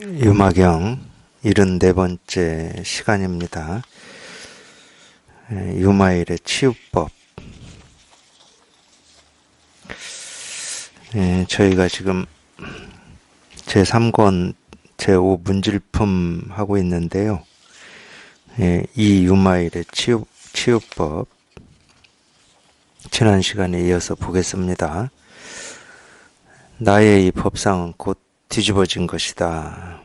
유마경 74번째 시간입니다. 유마일의 치유법. 저희가 지금 제3권 제5 문질품 하고 있는데요. 이 유마일의 치유법 지난 시간에 이어서 보겠습니다. 나의 이 법상은 곧 뒤집어진 것이다.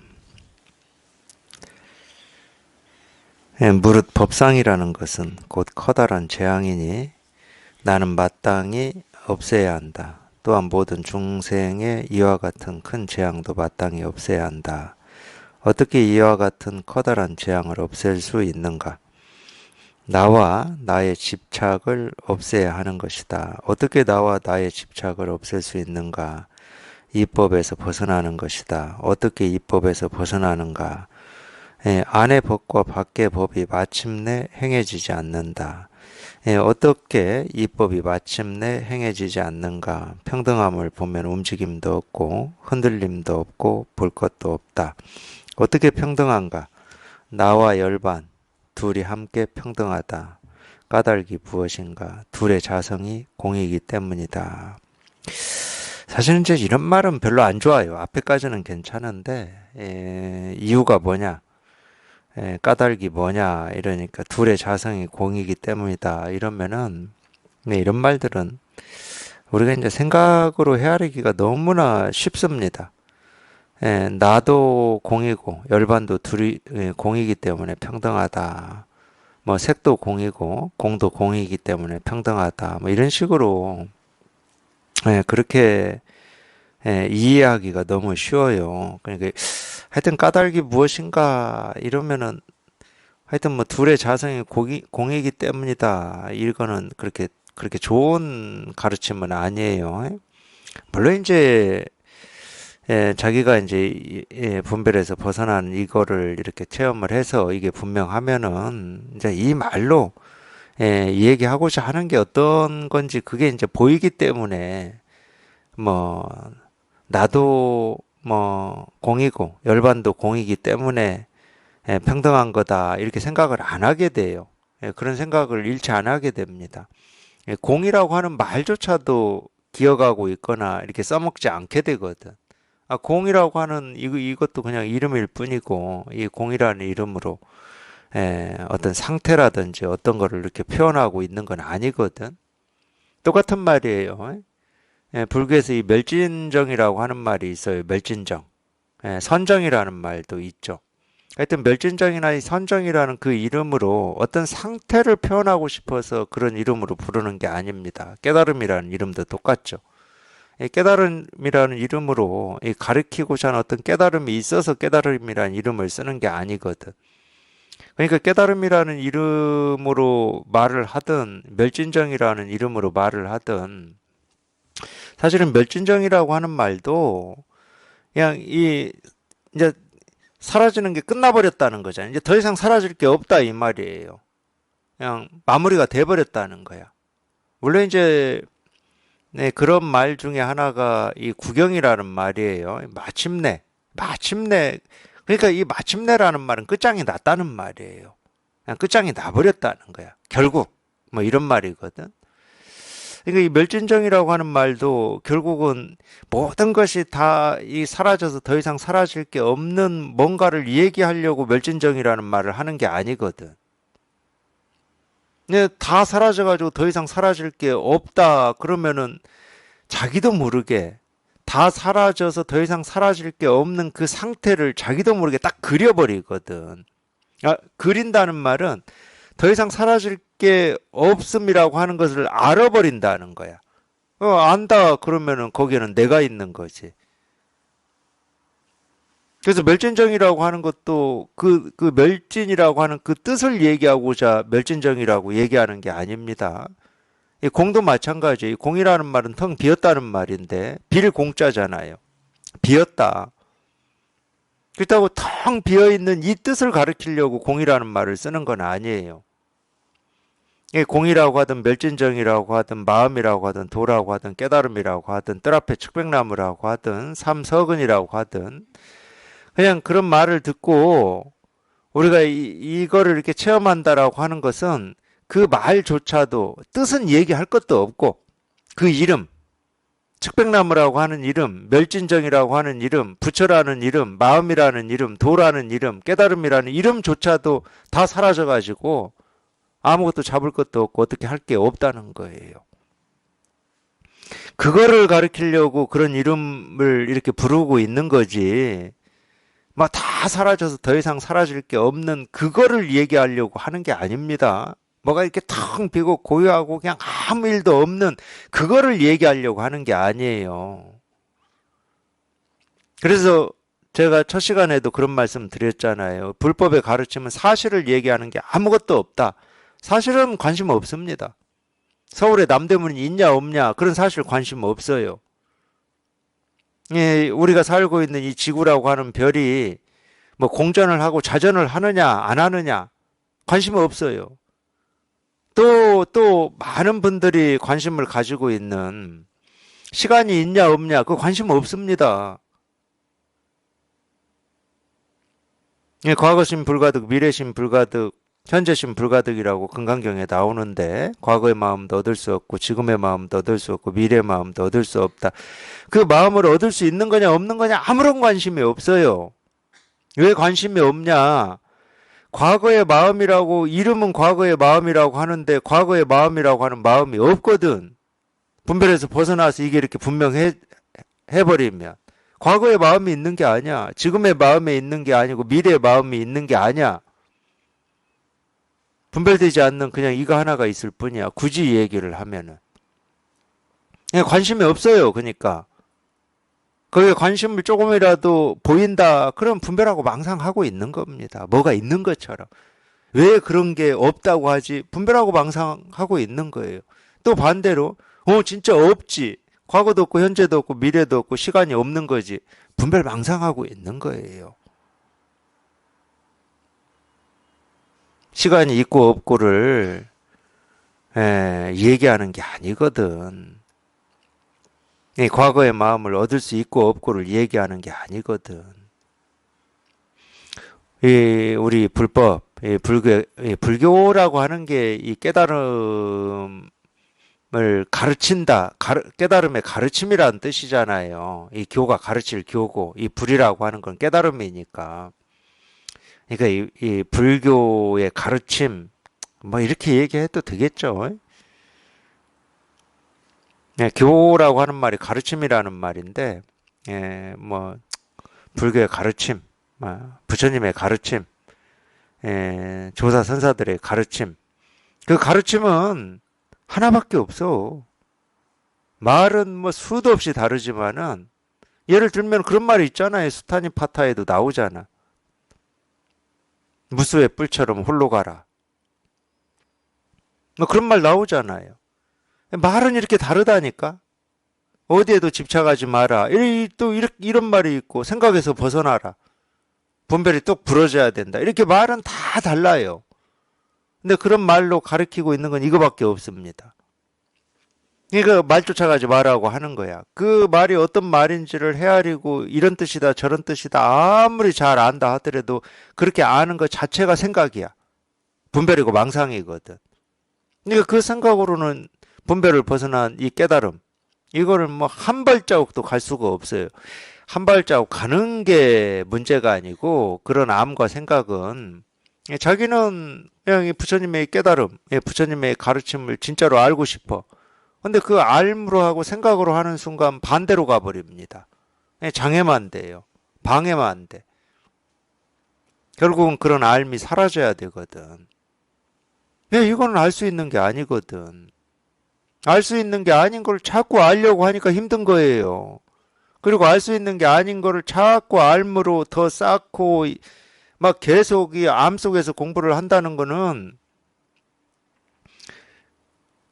무릇 법상이라는 것은 곧 커다란 재앙이니 나는 마땅히 없애야 한다. 또한 모든 중생의 이와 같은 큰 재앙도 마땅히 없애야 한다. 어떻게 이와 같은 커다란 재앙을 없앨 수 있는가? 나와 나의 집착을 없애야 하는 것이다. 어떻게 나와 나의 집착을 없앨 수 있는가? 이 법에서 벗어나는 것이다. 어떻게 이 법에서 벗어나는가? 안의 법과 밖의 법이 마침내 행해지지 않는다. 어떻게 이 법이 마침내 행해지지 않는가? 평등함을 보면 움직임도 없고 흔들림도 없고 볼 것도 없다. 어떻게 평등한가? 나와 열반 둘이 함께 평등하다. 까닭이 무엇인가? 둘의 자성이 공이기 때문이다. 사실은 이제 이런 말은 별로 안 좋아요. 앞에까지는 괜찮은데 이유가 뭐냐? 까닭이 뭐냐? 이러니까 둘의 자성이 공이기 때문이다. 이러면은 이런 말들은 우리가 이제 생각으로 헤아리기가 너무나 쉽습니다. 나도 공이고 열반도 둘이 공이기 때문에 평등하다. 뭐 색도 공이고 공도 공이기 때문에 평등하다. 뭐 이런 식으로 그렇게 이해하기가 너무 쉬워요. 그러니까 하여튼 까닭이 무엇인가 이러면은 하여튼 뭐 둘의 자성이 공이기 때문이다. 이거는 그렇게 좋은 가르침은 아니에요. 물론 이제 자기가 이제 분별에서 벗어난 이거를 이렇게 체험을 해서 이게 분명하면은 이제 이 말로 이 얘기하고자 하는 게 어떤 건지 그게 이제 보이기 때문에 뭐 나도 뭐 공이고 열반도 공이기 때문에 평등한 거다 이렇게 생각을 안 하게 돼요. 그런 생각을 일치 안 하게 됩니다. 공이라고 하는 말조차도 기억하고 있거나 이렇게 써먹지 않게 되거든. 공이라고 하는 이것도 그냥 이름일 뿐이고 이 공이라는 이름으로 어떤 상태라든지 어떤 거를 이렇게 표현하고 있는 건 아니거든. 똑같은 말이에요. 불교에서 이 멸진정이라고 하는 말이 있어요. 멸진정. 선정이라는 말도 있죠. 하여튼 멸진정이나 이 선정이라는 그 이름으로 어떤 상태를 표현하고 싶어서 그런 이름으로 부르는 게 아닙니다. 깨달음이라는 이름도 똑같죠. 깨달음이라는 이름으로 가르치고자 하는 어떤 깨달음이 있어서 깨달음이라는 이름을 쓰는 게 아니거든. 그러니까 깨달음이라는 이름으로 말을 하든 멸진정이라는 이름으로 말을 하든 사실은 멸진정이라고 하는 말도 그냥 이제 사라지는 게 끝나버렸다는 거잖아요. 이제 더 이상 사라질 게 없다 이 말이에요. 그냥 마무리가 돼버렸다는 거야. 물론 이제 그런 말 중에 하나가 이 구경이라는 말이에요. 마침내. 그러니까 이 마침내라는 말은 끝장이 났다는 말이에요. 그냥 끝장이 나버렸다는 거야. 결국 뭐 이런 말이거든. 그러니까 이 멸진정이라고 하는 말도 결국은 모든 것이 다 이 사라져서 더 이상 사라질 게 없는 뭔가를 얘기하려고 멸진정이라는 말을 하는 게 아니거든. 근데 다 사라져가지고 더 이상 사라질 게 없다 그러면은 자기도 모르게 다 사라져서 더 이상 사라질 게 없는 그 상태를 자기도 모르게 딱 그려버리거든. 그린다는 말은 더 이상 사라질 게 없음이라고 하는 것을 알아버린다는 거야. 안다 그러면은 거기에는 내가 있는 거지. 그래서 멸진정이라고 하는 것도 그 멸진이라고 하는 그 뜻을 얘기하고자 멸진정이라고 얘기하는 게 아닙니다. 이 공도 마찬가지. 이 공이라는 말은 텅 비었다는 말인데 빌 공자잖아요. 비었다. 그렇다고 텅 비어있는 이 뜻을 가리키려고 공이라는 말을 쓰는 건 아니에요. 공이라고 하든 멸진정이라고 하든 마음이라고 하든 도라고 하든 깨달음이라고 하든 뜰 앞에 측백나무라고 하든 삼석은이라고 하든 그냥 그런 말을 듣고 우리가 이거를 이렇게 체험한다라고 하는 것은 그 말조차도 뜻은 얘기할 것도 없고 그 이름, 측백나무라고 하는 이름, 멸진정이라고 하는 이름, 부처라는 이름, 마음이라는 이름, 도라는 이름, 깨달음이라는 이름조차도 다 사라져가지고 아무것도 잡을 것도 없고 어떻게 할 게 없다는 거예요. 그거를 가르치려고 그런 이름을 이렇게 부르고 있는 거지. 막 다 사라져서 더 이상 사라질 게 없는 그거를 얘기하려고 하는 게 아닙니다. 뭐가 이렇게 텅 비고 고요하고 그냥 아무 일도 없는 그거를 얘기하려고 하는 게 아니에요. 그래서 제가 첫 시간에도 그런 말씀 드렸잖아요. 불법의 가르침은 사실을 얘기하는 게 아무것도 없다. 사실은 관심 없습니다. 서울에 남대문이 있냐 없냐 그런 사실 관심 없어요. 예, 우리가 살고 있는 이 지구라고 하는 별이 뭐 공전을 하고 자전을 하느냐 안 하느냐 관심 없어요. 또 많은 분들이 관심을 가지고 있는 시간이 있냐 없냐 그 관심 없습니다. 예, 과거심 불가득, 미래심 불가득, 현재심 불가득이라고 금강경에 나오는데 과거의 마음도 얻을 수 없고 지금의 마음도 얻을 수 없고 미래의 마음도 얻을 수 없다. 그 마음을 얻을 수 있는 거냐 없는 거냐 아무런 관심이 없어요. 왜 관심이 없냐? 과거의 마음이라고 이름은 과거의 마음이라고 하는데 과거의 마음이라고 하는 마음이 없거든. 분별에서 벗어나서 이게 이렇게 분명해 버리면 과거의 마음이 있는 게 아니야. 지금의 마음에 있는 게 아니고 미래의 마음이 있는 게 아니야. 분별되지 않는 그냥 이거 하나가 있을 뿐이야. 굳이 이 얘기를 하면은. 그냥 관심이 없어요. 그러니까. 거기에 관심을 조금이라도 보인다. 그럼 분별하고 망상하고 있는 겁니다. 뭐가 있는 것처럼. 왜 그런 게 없다고 하지? 분별하고 망상하고 있는 거예요. 또 반대로 진짜 없지. 과거도 없고 현재도 없고 미래도 없고 시간이 없는 거지. 분별 망상하고 있는 거예요. 시간이 있고 없고를 얘기하는 게 아니거든. 과거의 마음을 얻을 수 있고 없고를 얘기하는 게 아니거든. 우리 불법, 불교라고 하는 게 이 깨달음을 가르친다, 깨달음의 가르침이라는 뜻이잖아요. 이 교가 가르칠 교고, 이 불이라고 하는 건 깨달음이니까. 그러니까 이 불교의 가르침, 뭐 이렇게 얘기해도 되겠죠. 교라고 하는 말이 가르침이라는 말인데, 뭐 불교의 가르침, 부처님의 가르침, 조사 선사들의 가르침, 그 가르침은 하나밖에 없어. 말은 뭐 수도 없이 다르지만은 예를 들면 그런 말이 있잖아요. 수타니 파타에도 나오잖아. 무수의 뿔처럼 홀로 가라. 뭐 그런 말 나오잖아요. 말은 이렇게 다르다니까. 어디에도 집착하지 마라. 또 이런 말이 있고 생각에서 벗어나라. 분별이 뚝 부러져야 된다. 이렇게 말은 다 달라요. 근데 그런 말로 가르치고 있는 건 이거밖에 없습니다. 그러니까 말 쫓아가지 말라고 하는 거야. 그 말이 어떤 말인지를 헤아리고 이런 뜻이다 저런 뜻이다 아무리 잘 안다 하더라도 그렇게 아는 것 자체가 생각이야. 분별이고 망상이거든. 그러니까 그 생각으로는 분별을 벗어난 이 깨달음 이거를 뭐 한 발자국도 갈 수가 없어요. 한 발자국 가는 게 문제가 아니고 그런 암과 생각은 자기는 그냥 부처님의 깨달음, 부처님의 가르침을 진짜로 알고 싶어. 근데 그 알므로 하고 생각으로 하는 순간 반대로 가버립니다. 장애만 돼요. 방해만 안 돼. 결국은 그런 알미 사라져야 되거든. 이거는 알 수 있는 게 아니거든. 알 수 있는 게 아닌 걸 자꾸 알려고 하니까 힘든 거예요. 그리고 알 수 있는 게 아닌 거를 자꾸 알므로 더 쌓고 막 계속 이 암 속에서 공부를 한다는 거는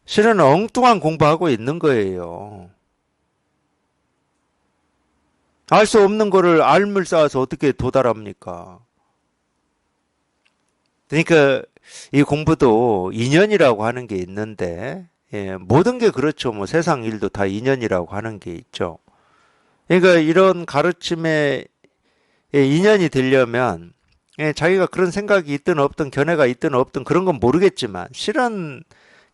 실은 엉뚱한 공부하고 있는 거예요. 알 수 없는 거를 알물 쌓아서 어떻게 도달합니까? 그러니까 이 공부도 인연이라고 하는 게 있는데 모든 게 그렇죠. 뭐 세상 일도 다 인연이라고 하는 게 있죠. 그러니까 이런 가르침에 예, 인연이 되려면 예, 자기가 그런 생각이 있든 없든 견해가 있든 없든 그런 건 모르겠지만 실은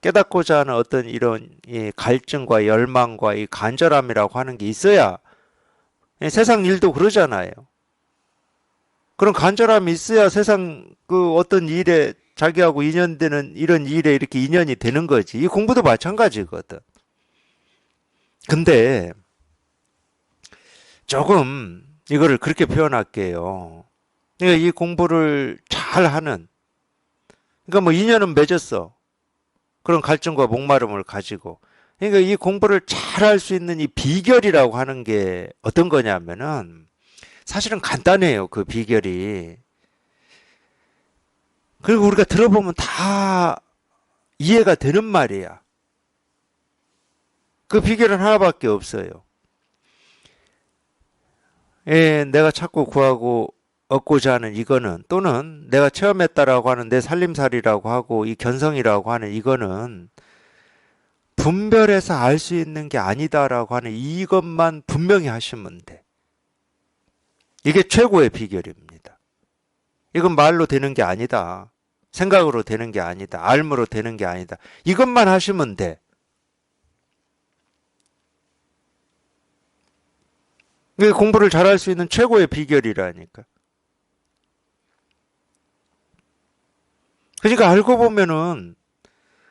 깨닫고자 하는 어떤 이런 이 갈증과 열망과 이 간절함이라고 하는 게 있어야 예, 세상 일도 그러잖아요. 그런 간절함이 있어야 세상 그 어떤 일에 자기하고 인연되는 이런 일에 이렇게 인연이 되는 거지. 이 공부도 마찬가지거든. 근데 조금 이거를 그렇게 표현할게요. 그러니까 이 공부를 잘 하는, 그러니까 뭐 인연은 맺었어. 그런 갈증과 목마름을 가지고. 그러니까 이 공부를 잘 할 수 있는 이 비결이라고 하는 게 어떤 거냐면은 사실은 간단해요. 그 비결이. 그리고 우리가 들어보면 다 이해가 되는 말이야. 그 비결은 하나밖에 없어요. 예, 내가 찾고 구하고 얻고자 하는 이거는 또는 내가 체험했다라고 하는 내 살림살이라고 하고 이 견성이라고 하는 이거는 분별해서 알 수 있는 게 아니다라고 하는 이것만 분명히 하시면 돼. 이게 최고의 비결입니다. 이건 말로 되는 게 아니다. 생각으로 되는 게 아니다. 알므로 되는 게 아니다. 이것만 하시면 돼. 이게 공부를 잘할 수 있는 최고의 비결이라니까. 그러니까 알고 보면은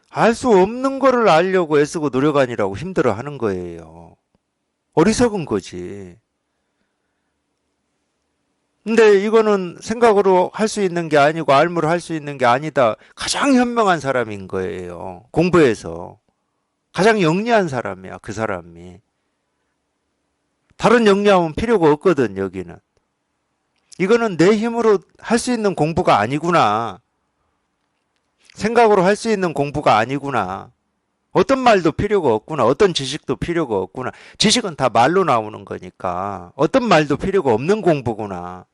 알 수 없는 거를 알려고 애쓰고 노력하느라고 힘들어 하는 거예요. 어리석은 거지. 근데 이거는 생각으로 할 수 있는 게 아니고 알므로 할 수 있는 게 아니다. 가장 현명한 사람인 거예요. 공부해서. 가장 영리한 사람이야, 그 사람이. 다른 영리함은 필요가 없거든, 여기는. 이거는 내 힘으로 할 수 있는 공부가 아니구나. 생각으로 할 수 있는 공부가 아니구나. 어떤 말도 필요가 없구나. 어떤 지식도 필요가 없구나. 지식은 다 말로 나오는 거니까. 어떤 말도 필요가 없는 공부구나.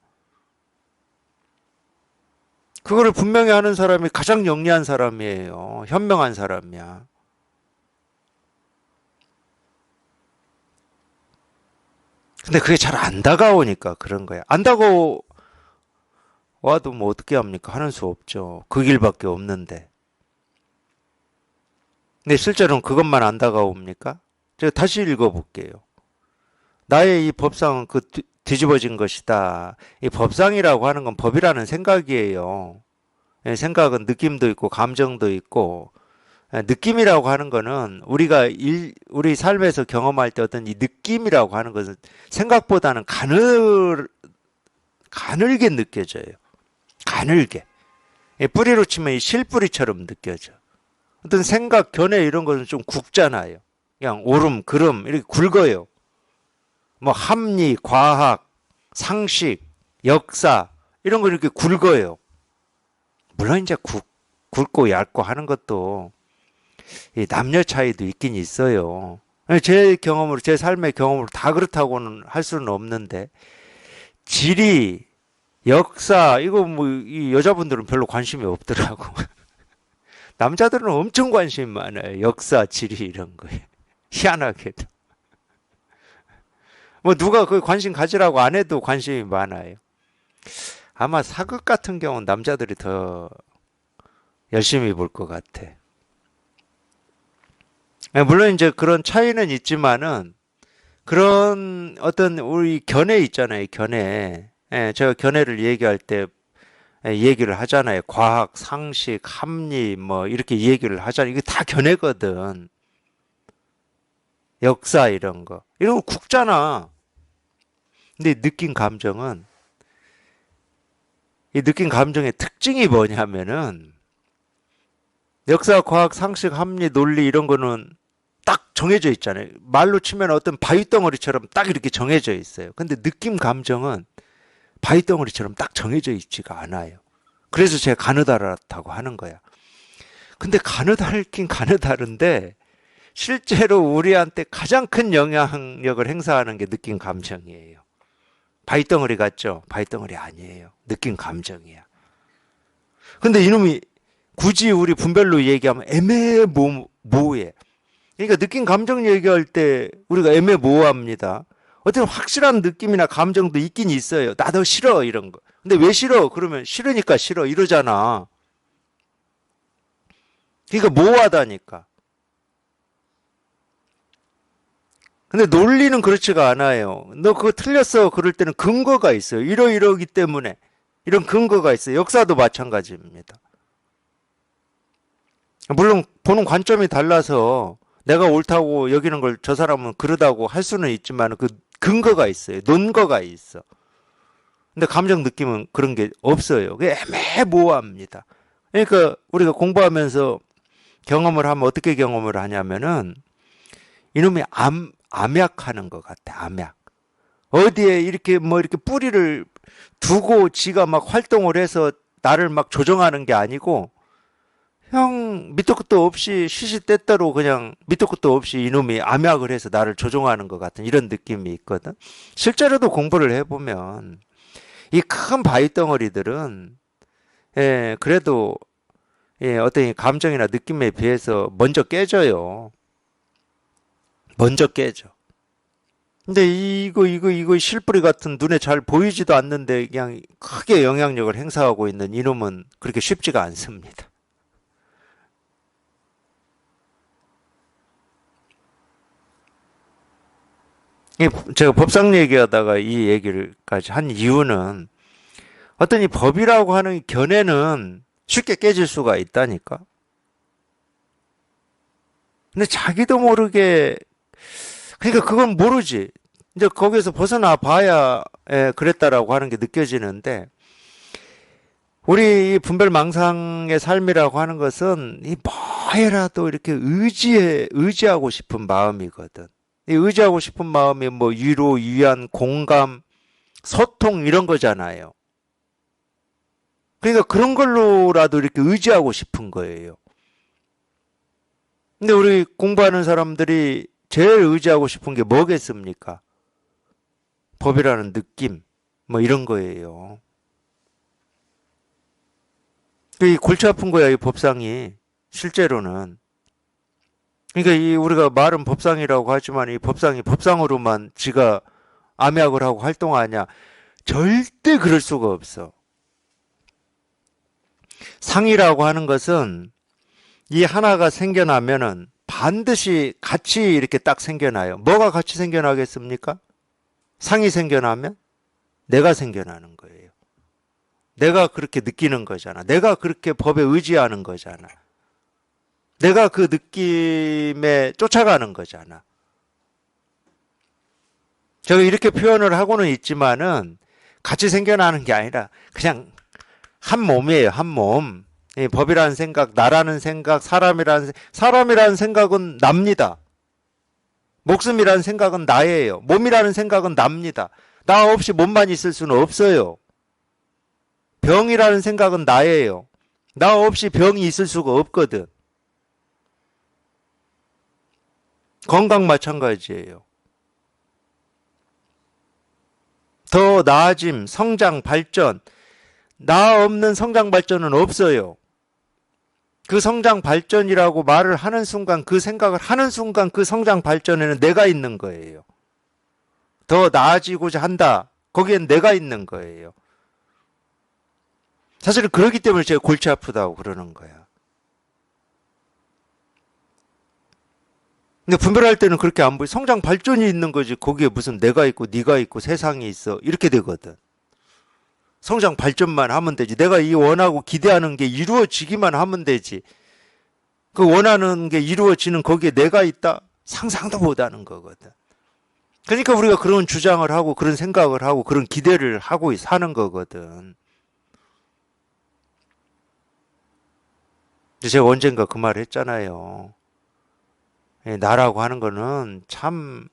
그거를 분명히 하는 사람이 가장 영리한 사람이에요. 현명한 사람이야. 근데 그게 잘 안 다가오니까 그런 거야. 안 다가와도 뭐 어떻게 합니까? 하는 수 없죠. 그 길밖에 없는데. 근데 실제로는 그것만 안 다가옵니까? 제가 다시 읽어볼게요. 나의 이 법상은 그 뒤집어진 것이다. 이 법상이라고 하는 건 법이라는 생각이에요. 예, 생각은 느낌도 있고 감정도 있고 예, 느낌이라고 하는 거는 우리 삶에서 경험할 때 어떤 이 느낌이라고 하는 것은 생각보다는 가늘게 느껴져요. 가늘게. 예, 뿌리로 치면 이 실뿌리처럼 느껴져. 어떤 생각, 견해 이런 것은 좀 굵잖아요. 그냥 오름, 그름 이렇게 굵어요. 뭐 합리, 과학, 상식, 역사 이런 거 이렇게 굵어요. 물론 이제 굵고 얇고 하는 것도 이 남녀 차이도 있긴 있어요. 제 경험으로, 제 삶의 경험으로 다 그렇다고는 할 수는 없는데 지리, 역사 이거 뭐 이 여자분들은 별로 관심이 없더라고. 남자들은 엄청 관심이 많아요. 역사, 지리 이런 거에. 희한하게도. 뭐 누가 그 관심 가지라고 안 해도 관심이 많아요. 아마 사극 같은 경우는 남자들이 더 열심히 볼 것 같아. 물론 이제 그런 차이는 있지만은 그런 어떤 우리 견해 있잖아요. 견해. 예, 제가 견해를 얘기할 때 얘기를 하잖아요. 과학, 상식, 합리 뭐 이렇게 얘기를 하잖아요. 이게 다 견해거든. 역사 이런 거. 이런 거 굵잖아. 근데 느낀 감정은 이 느낀 감정의 특징이 뭐냐면은 역사, 과학, 상식, 합리, 논리 이런 거는 딱 정해져 있잖아요. 말로 치면 어떤 바위덩어리처럼 딱 이렇게 정해져 있어요. 근데 느낌 감정은 바위덩어리처럼 딱 정해져 있지가 않아요. 그래서 제가 가느다랗다고 하는 거야. 근데 가느다르긴 가느다른데 실제로 우리한테 가장 큰 영향력을 행사하는 게 느낀 감정이에요. 바위덩어리 같죠? 바위덩어리 아니에요. 느낀 감정이야. 근데 이놈이 굳이 우리 분별로 얘기하면 애매모호해. 그러니까 느낀 감정 얘기할 때 우리가 애매모호합니다. 어떤 확실한 느낌이나 감정도 있긴 있어요. 나도 싫어 이런 거. 근데 왜 싫어? 그러면 싫으니까 싫어 이러잖아. 그러니까 모호하다니까. 근데 논리는 그렇지가 않아요. 너 그거 틀렸어. 그럴 때는 근거가 있어요. 이러이러기 때문에. 이런 근거가 있어요. 역사도 마찬가지입니다. 물론 보는 관점이 달라서 내가 옳다고 여기는 걸 저 사람은 그러다고 할 수는 있지만 그 근거가 있어요. 논거가 있어. 근데 감정 느낌은 그런 게 없어요. 그게 애매모호합니다. 그러니까 우리가 공부하면서 경험을 하면 어떻게 경험을 하냐면은 이놈이 암약하는 것 같아. 암약. 어디에 이렇게 뭐 이렇게 뿌리를 두고 지가 막 활동을 해서 나를 막 조정하는 게 아니고 형 밑도 끝도 없이 시시때때로 그냥 밑도 끝도 없이 이놈이 암약을 해서 나를 조종하는 것 같은 이런 느낌이 있거든. 실제로도 공부를 해보면 이 큰 바위 덩어리들은 그래도 어떤 이 감정이나 느낌에 비해서 먼저 깨져요. 먼저 깨져. 근데 이거 실뿌리 같은 눈에 잘 보이지도 않는데 그냥 크게 영향력을 행사하고 있는 이놈은 그렇게 쉽지가 않습니다. 제가 법상 얘기하다가 이 얘기를까지 한 이유는 어떤 이 법이라고 하는 견해는 쉽게 깨질 수가 있다니까. 근데 자기도 모르게 그러니까 그건 모르지. 이제 거기서 벗어나 봐야 그랬다라고 하는 게 느껴지는데 우리 이 분별망상의 삶이라고 하는 것은 이 뭐해라도 이렇게 의지하고 싶은 마음이거든. 이 의지하고 싶은 마음이 뭐 위로, 위안, 공감, 소통 이런 거잖아요. 그러니까 그런 걸로라도 이렇게 의지하고 싶은 거예요. 근데 우리 공부하는 사람들이 제일 의지하고 싶은 게 뭐겠습니까? 법이라는 느낌, 뭐 이런 거예요. 이 골치 아픈 거야, 이 법상이. 실제로는. 그러니까 이 우리가 말은 법상이라고 하지만 이 법상이 법상으로만 지가 암약을 하고 활동하냐? 절대 그럴 수가 없어. 상이라고 하는 것은 이 하나가 생겨나면은 반드시 같이 이렇게 딱 생겨나요. 뭐가 같이 생겨나겠습니까? 상이 생겨나면 내가 생겨나는 거예요. 내가 그렇게 느끼는 거잖아. 내가 그렇게 법에 의지하는 거잖아. 내가 그 느낌에 쫓아가는 거잖아. 제가 이렇게 표현을 하고는 있지만은 같이 생겨나는 게 아니라 그냥 한 몸이에요. 한 몸. 이 법이라는 생각, 나라는 생각, 사람이라는 생각은 납니다. 목숨이라는 생각은 나예요. 몸이라는 생각은 납니다. 나 없이 몸만 있을 수는 없어요. 병이라는 생각은 나예요. 나 없이 병이 있을 수가 없거든. 건강 마찬가지예요. 더 나아짐, 성장, 발전. 나 없는 성장, 발전은 없어요. 그 성장, 발전이라고 말을 하는 순간, 그 생각을 하는 순간 그 성장, 발전에는 내가 있는 거예요. 더 나아지고자 한다. 거기엔 내가 있는 거예요. 사실은 그렇기 때문에 제가 골치 아프다고 그러는 거야. 근데 분별할 때는 그렇게 안 보여. 성장 발전이 있는 거지. 거기에 무슨 내가 있고 네가 있고 세상이 있어. 이렇게 되거든. 성장 발전만 하면 되지. 내가 이 원하고 기대하는 게 이루어지기만 하면 되지. 그 원하는 게 이루어지는 거기에 내가 있다? 상상도 못하는 거거든. 그러니까 우리가 그런 주장을 하고 그런 생각을 하고 그런 기대를 하고 사는 거거든. 제가 언젠가 그 말을 했잖아요. 나라고 하는 거는 참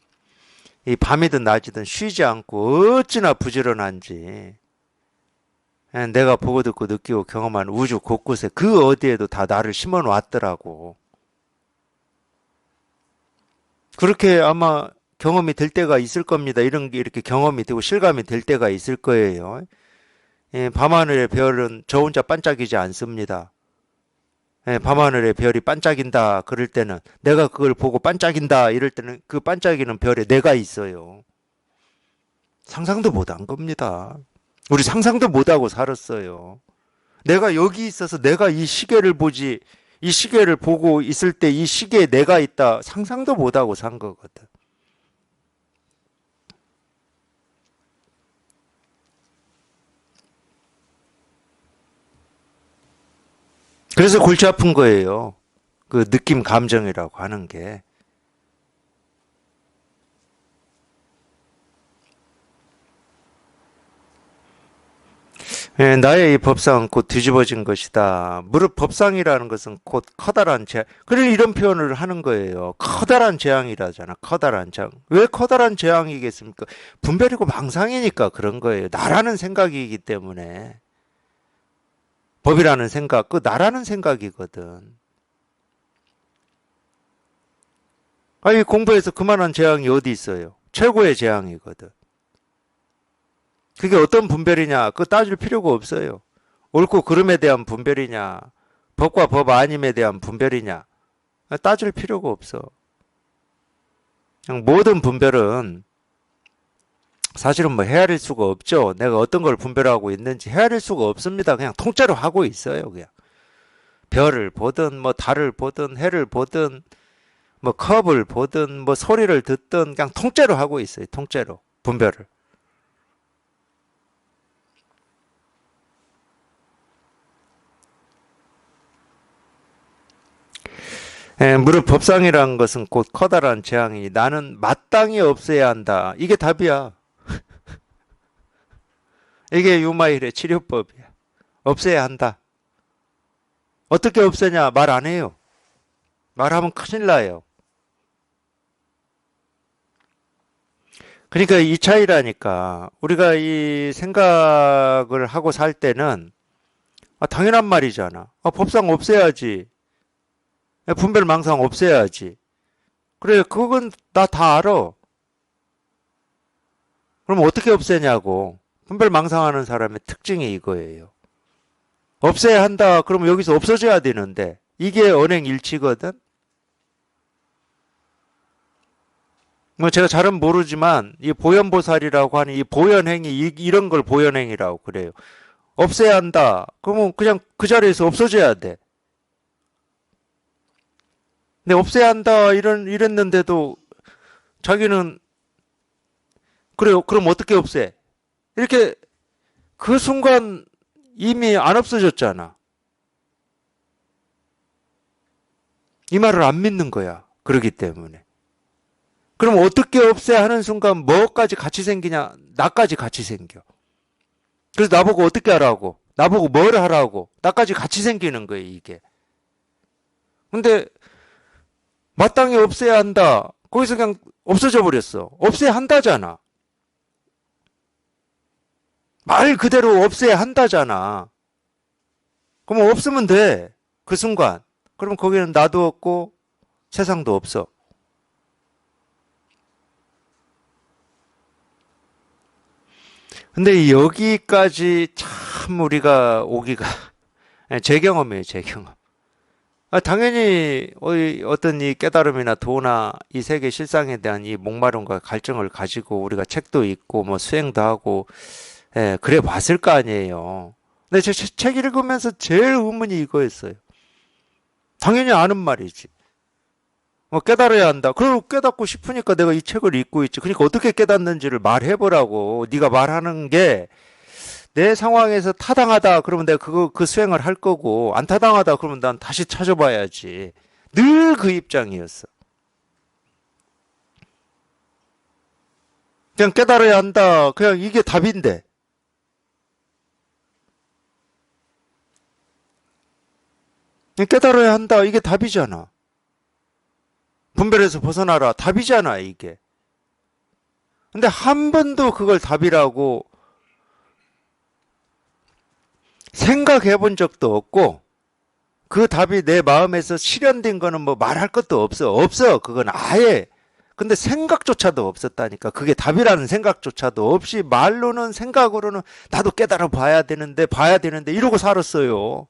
이 밤이든 낮이든 쉬지 않고 어찌나 부지런한지 내가 보고 듣고 느끼고 경험한 우주 곳곳에 그 어디에도 다 나를 심어 놨더라고. 그렇게 아마 경험이 될 때가 있을 겁니다. 이런 게 이렇게 경험이 되고 실감이 될 때가 있을 거예요. 밤하늘의 별은 저 혼자 반짝이지 않습니다. 밤하늘의 별이 반짝인다 그럴 때는 내가 그걸 보고 반짝인다 이럴 때는 그 반짝이는 별에 내가 있어요. 상상도 못한 겁니다. 우리 상상도 못하고 살았어요. 내가 여기 있어서 내가 이 시계를 보지, 이 시계를 보고 있을 때 이 시계에 내가 있다. 상상도 못하고 산 거거든. 그래서 골치 아픈 거예요. 그 느낌 감정이라고 하는 게. 예, 나의 이 법상은 곧 뒤집어진 것이다. 무릇 법상이라는 것은 곧 커다란 재앙. 그래 이런 표현을 하는 거예요. 커다란 재앙이라잖아. 커다란 재앙. 왜 커다란 재앙이겠습니까? 분별이고 망상이니까 그런 거예요. 나라는 생각이기 때문에. 법이라는 생각, 그 나라는 생각이거든. 아니 공부해서 그만한 재앙이 어디 있어요? 최고의 재앙이거든. 그게 어떤 분별이냐? 그거 따질 필요가 없어요. 옳고 그름에 대한 분별이냐? 법과 법 아님에 대한 분별이냐? 따질 필요가 없어. 그냥 모든 분별은 사실은 뭐 헤아릴 수가 없죠. 내가 어떤 걸 분별하고 있는지 헤아릴 수가 없습니다. 그냥 통째로 하고 있어요. 그냥 별을 보든 뭐 달을 보든 해를 보든 뭐 컵을 보든 뭐 소리를 듣든 그냥 통째로 하고 있어요. 통째로 분별을. 예, 무릇 법상이라는 것은 곧 커다란 재앙이 나는 마땅히 없애야 한다. 이게 답이야. 이게 유마일의 치료법이야. 없애야 한다. 어떻게 없애냐? 말 안 해요. 말하면 큰일 나요. 그러니까 이 차이라니까. 우리가 이 생각을 하고 살 때는 당연한 말이잖아. 법상 없애야지. 분별망상 없애야지. 그래, 그건 나 다 알아. 그럼 어떻게 없애냐고. 분별망상하는 사람의 특징이 이거예요. 없애야 한다. 그러면 여기서 없어져야 되는데 이게 언행일치거든. 뭐 제가 잘은 모르지만 이 보현보살이라고 하는 이 보현행위 이런 걸 보현행위라고 그래요. 없애야 한다. 그러면 그냥 그 자리에서 없어져야 돼. 근데 없애야 한다 이랬는데도 자기는 그래요. 그럼 어떻게 없애? 이렇게 그 순간 이미 안 없어졌잖아. 이 말을 안 믿는 거야. 그러기 때문에. 그럼 어떻게 없애 하는 순간 뭐까지 같이 생기냐? 나까지 같이 생겨. 그래서 나보고 어떻게 하라고? 나보고 뭘 하라고? 나까지 같이 생기는 거예요, 이게. 근데 마땅히 없애야 한다. 거기서 그냥 없어져 버렸어. 없애야 한다잖아. 말 그대로 없애야 한다잖아. 그럼 없으면 돼. 그 순간. 그럼 거기는 나도 없고 세상도 없어. 근데 여기까지 참 우리가 오기가 제 경험이에요, 제 경험. 당연히 어떤 이 깨달음이나 도나 이 세계 실상에 대한 이 목마름과 갈증을 가지고 우리가 책도 읽고 뭐 수행도 하고 그래 봤을 거 아니에요. 근데 제 책 읽으면서 제일 의문이 이거였어요. 당연히 아는 말이지. 깨달아야 한다. 그리고 깨닫고 싶으니까 내가 이 책을 읽고 있지. 그러니까 어떻게 깨닫는지를 말해보라고. 네가 말하는 게 내 상황에서 타당하다. 그러면 내가 그 수행을 할 거고, 안 타당하다. 그러면 난 다시 찾아봐야지. 늘 그 입장이었어. 그냥 깨달아야 한다. 그냥 이게 답인데. 그냥 깨달아야 한다. 이게 답이잖아. 분별에서 벗어나라. 답이잖아, 이게. 근데 한 번도 그걸 답이라고 생각해 본 적도 없고, 그 답이 내 마음에서 실현된 거는 뭐 말할 것도 없어. 없어. 그건 아예. 근데 생각조차도 없었다니까. 그게 답이라는 생각조차도 없이 말로는 생각으로는 나도 깨달아 봐야 되는데 이러고 살았어요.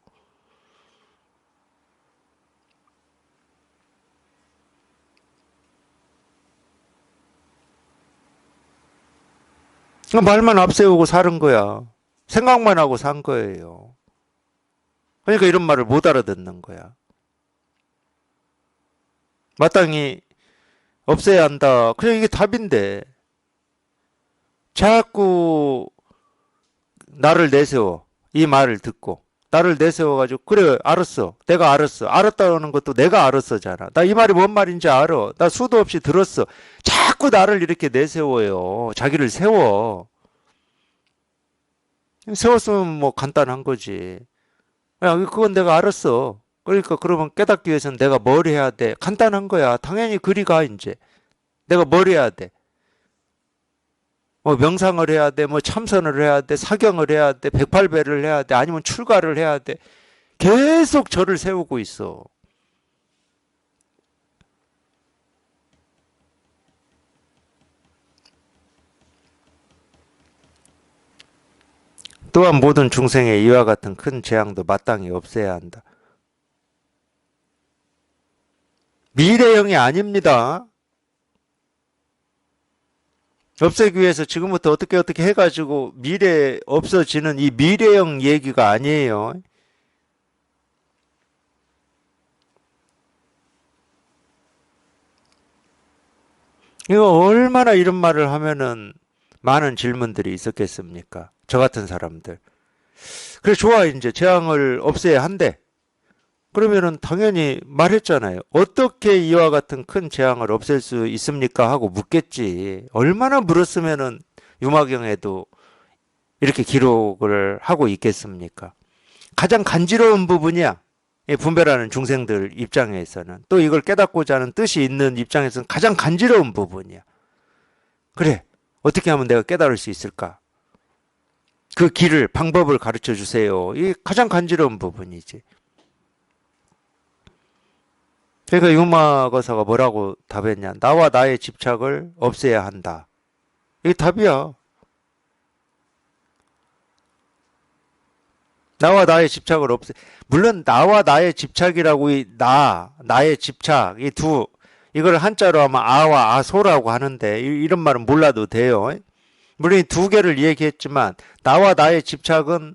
말만 앞세우고 사는 거야. 생각만 하고 산 거예요. 그러니까 이런 말을 못 알아듣는 거야. 마땅히 없애야 한다. 그냥 이게 답인데. 자꾸 나를 내세워. 이 말을 듣고. 나를 내세워가지고, 그래, 알았어. 내가 알았어. 알았다는 것도 내가 알았어잖아. 나 이 말이 뭔 말인지 알아. 나 수도 없이 들었어. 자꾸 나를 이렇게 내세워요. 자기를 세워. 세웠으면 뭐 간단한 거지. 야, 그건 내가 알았어. 그러니까 그러면 깨닫기 위해서는 내가 뭘 해야 돼? 간단한 거야. 당연히 그리 가, 이제. 내가 뭘 해야 돼? 뭐 명상을 해야 돼, 뭐 참선을 해야 돼, 사경을 해야 돼, 108배를 해야 돼, 아니면 출가를 해야 돼. 계속 저를 세우고 있어. 또한 모든 중생의 이와 같은 큰 재앙도 마땅히 없애야 한다. 미래형이 아닙니다. 없애기 위해서 지금부터 어떻게 해가지고 미래 없어지는 이 미래형 얘기가 아니에요. 이거 얼마나 이런 말을 하면은 많은 질문들이 있었겠습니까? 저 같은 사람들. 그래, 좋아, 이제 재앙을 없애야 한대. 그러면은 당연히 말했잖아요. 어떻게 이와 같은 큰 재앙을 없앨 수 있습니까? 하고 묻겠지. 얼마나 물었으면은 유마경에도 이렇게 기록을 하고 있겠습니까? 가장 간지러운 부분이야. 이 분별하는 중생들 입장에서는. 또 이걸 깨닫고자 하는 뜻이 있는 입장에서는 가장 간지러운 부분이야. 그래, 어떻게 하면 내가 깨달을 수 있을까? 그 길을, 방법을 가르쳐 주세요. 이 가장 간지러운 부분이지. 그러니까 유마거사가 뭐라고 답했냐? 나와 나의 집착을 없애야 한다. 이게 답이야. 나와 나의 집착을 물론 나와 나의 집착이라고 나의 집착, 이걸 한자로 하면 아와 아소라고 하는데 이런 말은 몰라도 돼요. 물론 이 두 개를 얘기했지만 나와 나의 집착은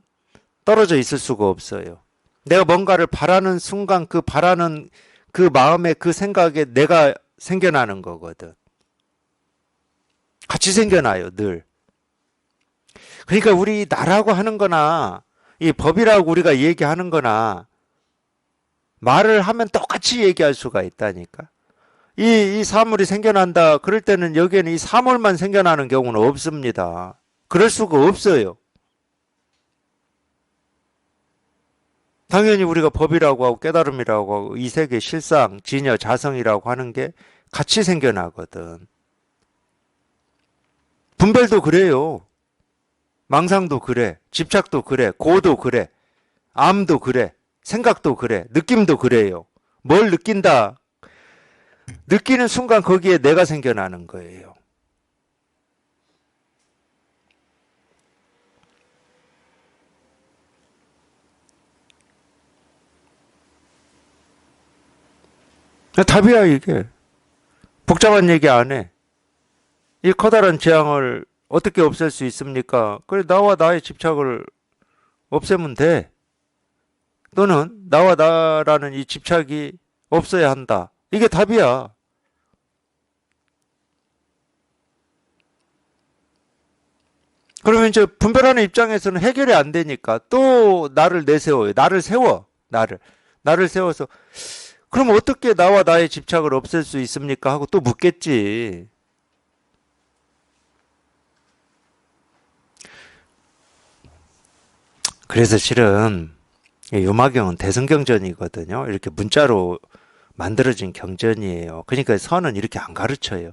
떨어져 있을 수가 없어요. 내가 뭔가를 바라는 순간 그 바라는 그 마음에 그 생각에 내가 생겨나는 거거든. 같이 생겨나요, 늘. 그러니까 우리 나라고 하는 거나 이 법이라고 우리가 얘기하는 거나 말을 하면 똑같이 얘기할 수가 있다니까. 이 사물이 생겨난다. 그럴 때는 여기에는 이 사물만 생겨나는 경우는 없습니다. 그럴 수가 없어요. 당연히 우리가 법이라고 하고 깨달음이라고 하고 이 세계 실상, 진여, 자성이라고 하는 게 같이 생겨나거든. 분별도 그래요. 망상도 그래. 집착도 그래. 고도 그래. 암도 그래. 생각도 그래. 느낌도 그래요. 뭘 느낀다. 느끼는 순간 거기에 내가 생겨나는 거예요. 답이야, 이게. 복잡한 얘기 안 해. 이 커다란 재앙을 어떻게 없앨 수 있습니까? 그래, 나와 나의 집착을 없애면 돼. 또는 나와 나라는 이 집착이 없어야 한다. 이게 답이야. 그러면 이제 분별하는 입장에서는 해결이 안 되니까 또 나를 내세워요. 나를 세워. 나를 세워서 그럼 어떻게 나와 나의 집착을 없앨 수 있습니까? 하고 또 묻겠지. 그래서 실은 요마경은 대성경전이거든요. 이렇게 문자로 만들어진 경전이에요. 그러니까 선은 이렇게 안 가르쳐요.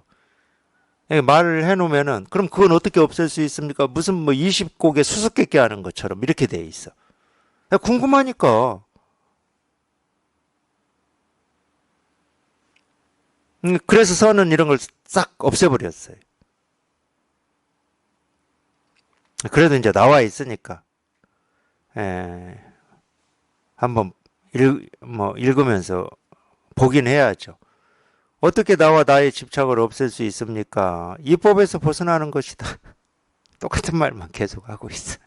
말을 해놓으면은 그럼 그건 어떻게 없앨 수 있습니까? 무슨 뭐 20곡의 수수께끼 하는 것처럼 이렇게 돼 있어. 궁금하니까. 그래서 선은 이런 걸 싹 없애버렸어요. 그래도 이제 나와 있으니까 한번 읽으면서 보긴 해야죠. 어떻게 나와 나의 집착을 없앨 수 있습니까? 이 법에서 벗어나는 것이다. 똑같은 말만 계속 하고 있어.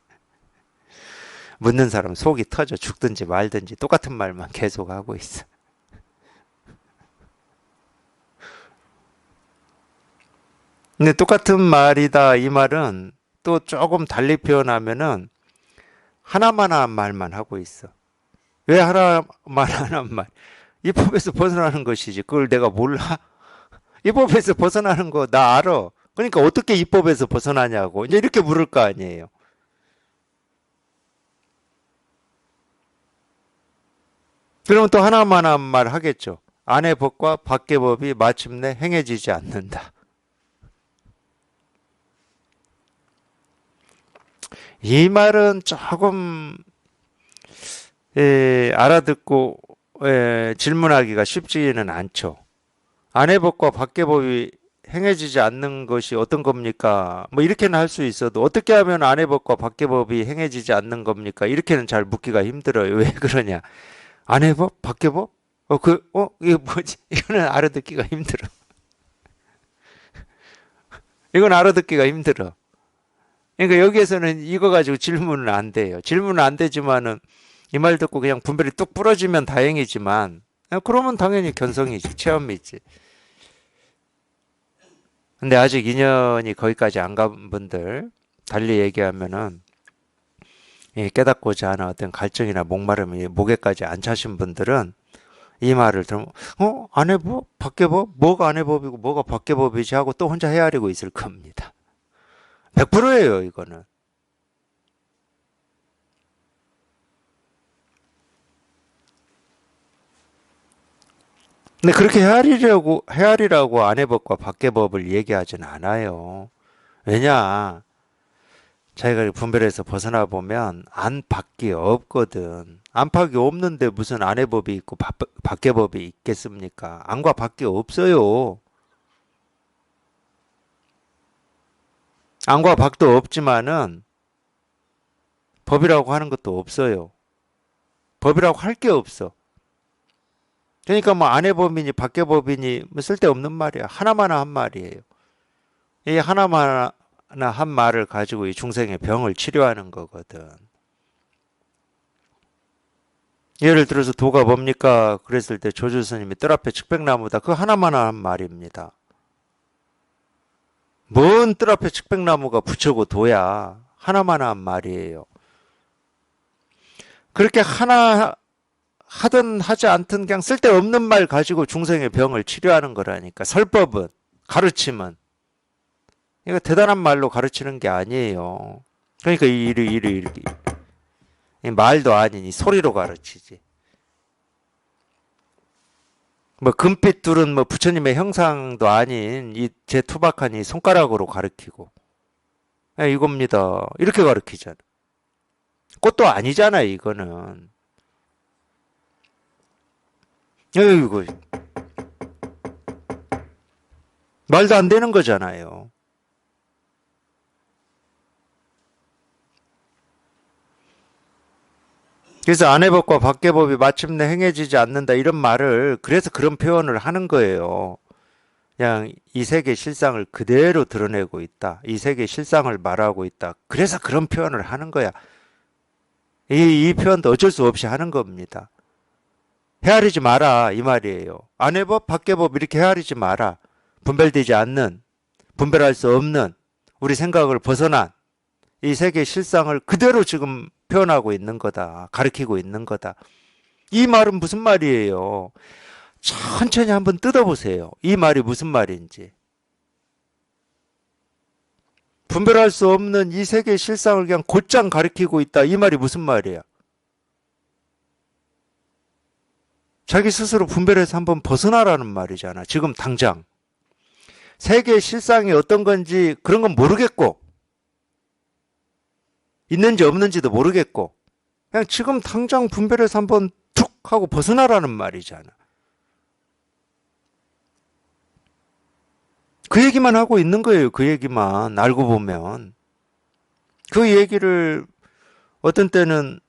묻는 사람 속이 터져 죽든지 말든지 똑같은 말만 계속 하고 있어. 근데 똑같은 말이다 이 말은 또 조금 달리 표현하면은 하나만 한 말만 하고 있어. 왜 하나만 하는 말? 이 법에서 벗어나는 것이지. 그걸 내가 몰라? 이 법에서 벗어나는 거 나 알아. 그러니까 어떻게 이 법에서 벗어나냐고. 이제 이렇게 물을 거 아니에요. 그러면 또 하나만 한 말 하겠죠. 안의 법과 밖의 법이 마침내 행해지지 않는다. 이 말은 조금 알아듣고 질문하기가 쉽지는 않죠. 안의 법과 밖의 법이 행해지지 않는 것이 어떤 겁니까? 뭐 이렇게는 할 수 있어도 어떻게 하면 안의 법과 밖의 법이 행해지지 않는 겁니까? 이렇게는 잘 묻기가 힘들어요. 왜 그러냐? 안의 법? 밖의 법? 이게 뭐지? 이거는 알아듣기가 힘들어. 이건 알아듣기가 힘들어. 그러니까 여기에서는 이거 가지고 질문은 안 돼요. 질문은 안 되지만은 이 말 듣고 그냥 분별이 뚝 부러지면 다행이지만 그러면 당연히 견성이지, 체험이지. 근데 아직 인연이 거기까지 안 간 분들 달리 얘기하면은 깨닫고자 하는 어떤 갈증이나 목마름이 목에까지 안 차신 분들은 이 말을 들으면 안의 법? 밖의 법? 뭐가 안의 법이고 뭐가 밖의 법이지 하고 또 혼자 헤아리고 있을 겁니다. 100%예요 이거는. 근데 그렇게 헤아리라고 안의 법과 밖의 법을 얘기하진 않아요. 왜냐? 자기가 분별해서 벗어나 보면 안팎이 없거든. 안팎이 없는데 무슨 안의 법이 있고 밖의 법이 있겠습니까? 안과 밖이 없어요. 안과 밖도 없지만은 법이라고 하는 것도 없어요. 법이라고 할 게 없어. 그러니까 뭐 안의 법이니 밖의 법이니 뭐 쓸데없는 말이야. 하나만 한 말이에요. 이 하나만 한 말을 가지고 이 중생의 병을 치료하는 거거든. 예를 들어서 도가 뭡니까? 그랬을 때 조주 스님이 뜰 앞에 측백나무다. 그 하나만 한 말입니다. 뭔 뜰 앞에 측백나무가 부처고 도야. 하나만 한 말이에요. 그렇게 하나 하든 하지 않든 그냥 쓸데없는 말 가지고 중생의 병을 치료하는 거라니까. 설법은, 가르침은. 이거 대단한 말로 가르치는 게 아니에요. 그러니까 이렇게 말도 아닌 이 소리로 가르치지. 뭐 금빛 둘은 뭐 부처님의 형상도 아닌 이 제 투박한 이 손가락으로 가르치고 이겁니다. 이렇게 가르치잖아. 꽃도 아니잖아 이거는. 이거 말도 안 되는 거잖아요. 그래서 안의 법과 밖의 법이 마침내 행해지지 않는다 이런 말을 그래서 그런 표현을 하는 거예요. 그냥 이 세계 실상을 그대로 드러내고 있다. 이 세계 실상을 말하고 있다. 그래서 그런 표현을 하는 거야. 이 표현도 어쩔 수 없이 하는 겁니다. 헤아리지 마라 이 말이에요. 안의 법, 밖의 법 이렇게 헤아리지 마라. 분별되지 않는, 분별할 수 없는 우리 생각을 벗어난 이 세계 실상을 그대로 지금 표현하고 있는 거다. 가르치고 있는 거다. 이 말은 무슨 말이에요? 천천히 한번 뜯어보세요. 이 말이 무슨 말인지. 분별할 수 없는 이 세계 실상을 그냥 곧장 가리키고 있다. 이 말이 무슨 말이야? 자기 스스로 분별해서 한번 벗어나라는 말이잖아. 지금 당장. 세계의 실상이 어떤 건지 그런 건 모르겠고 있는지 없는지도 모르겠고 그냥 지금 당장 분별해서 한번 툭 하고 벗어나라는 말이잖아. 그 얘기만 하고 있는 거예요. 그 얘기만 알고 보면. 그 얘기를 어떤 때는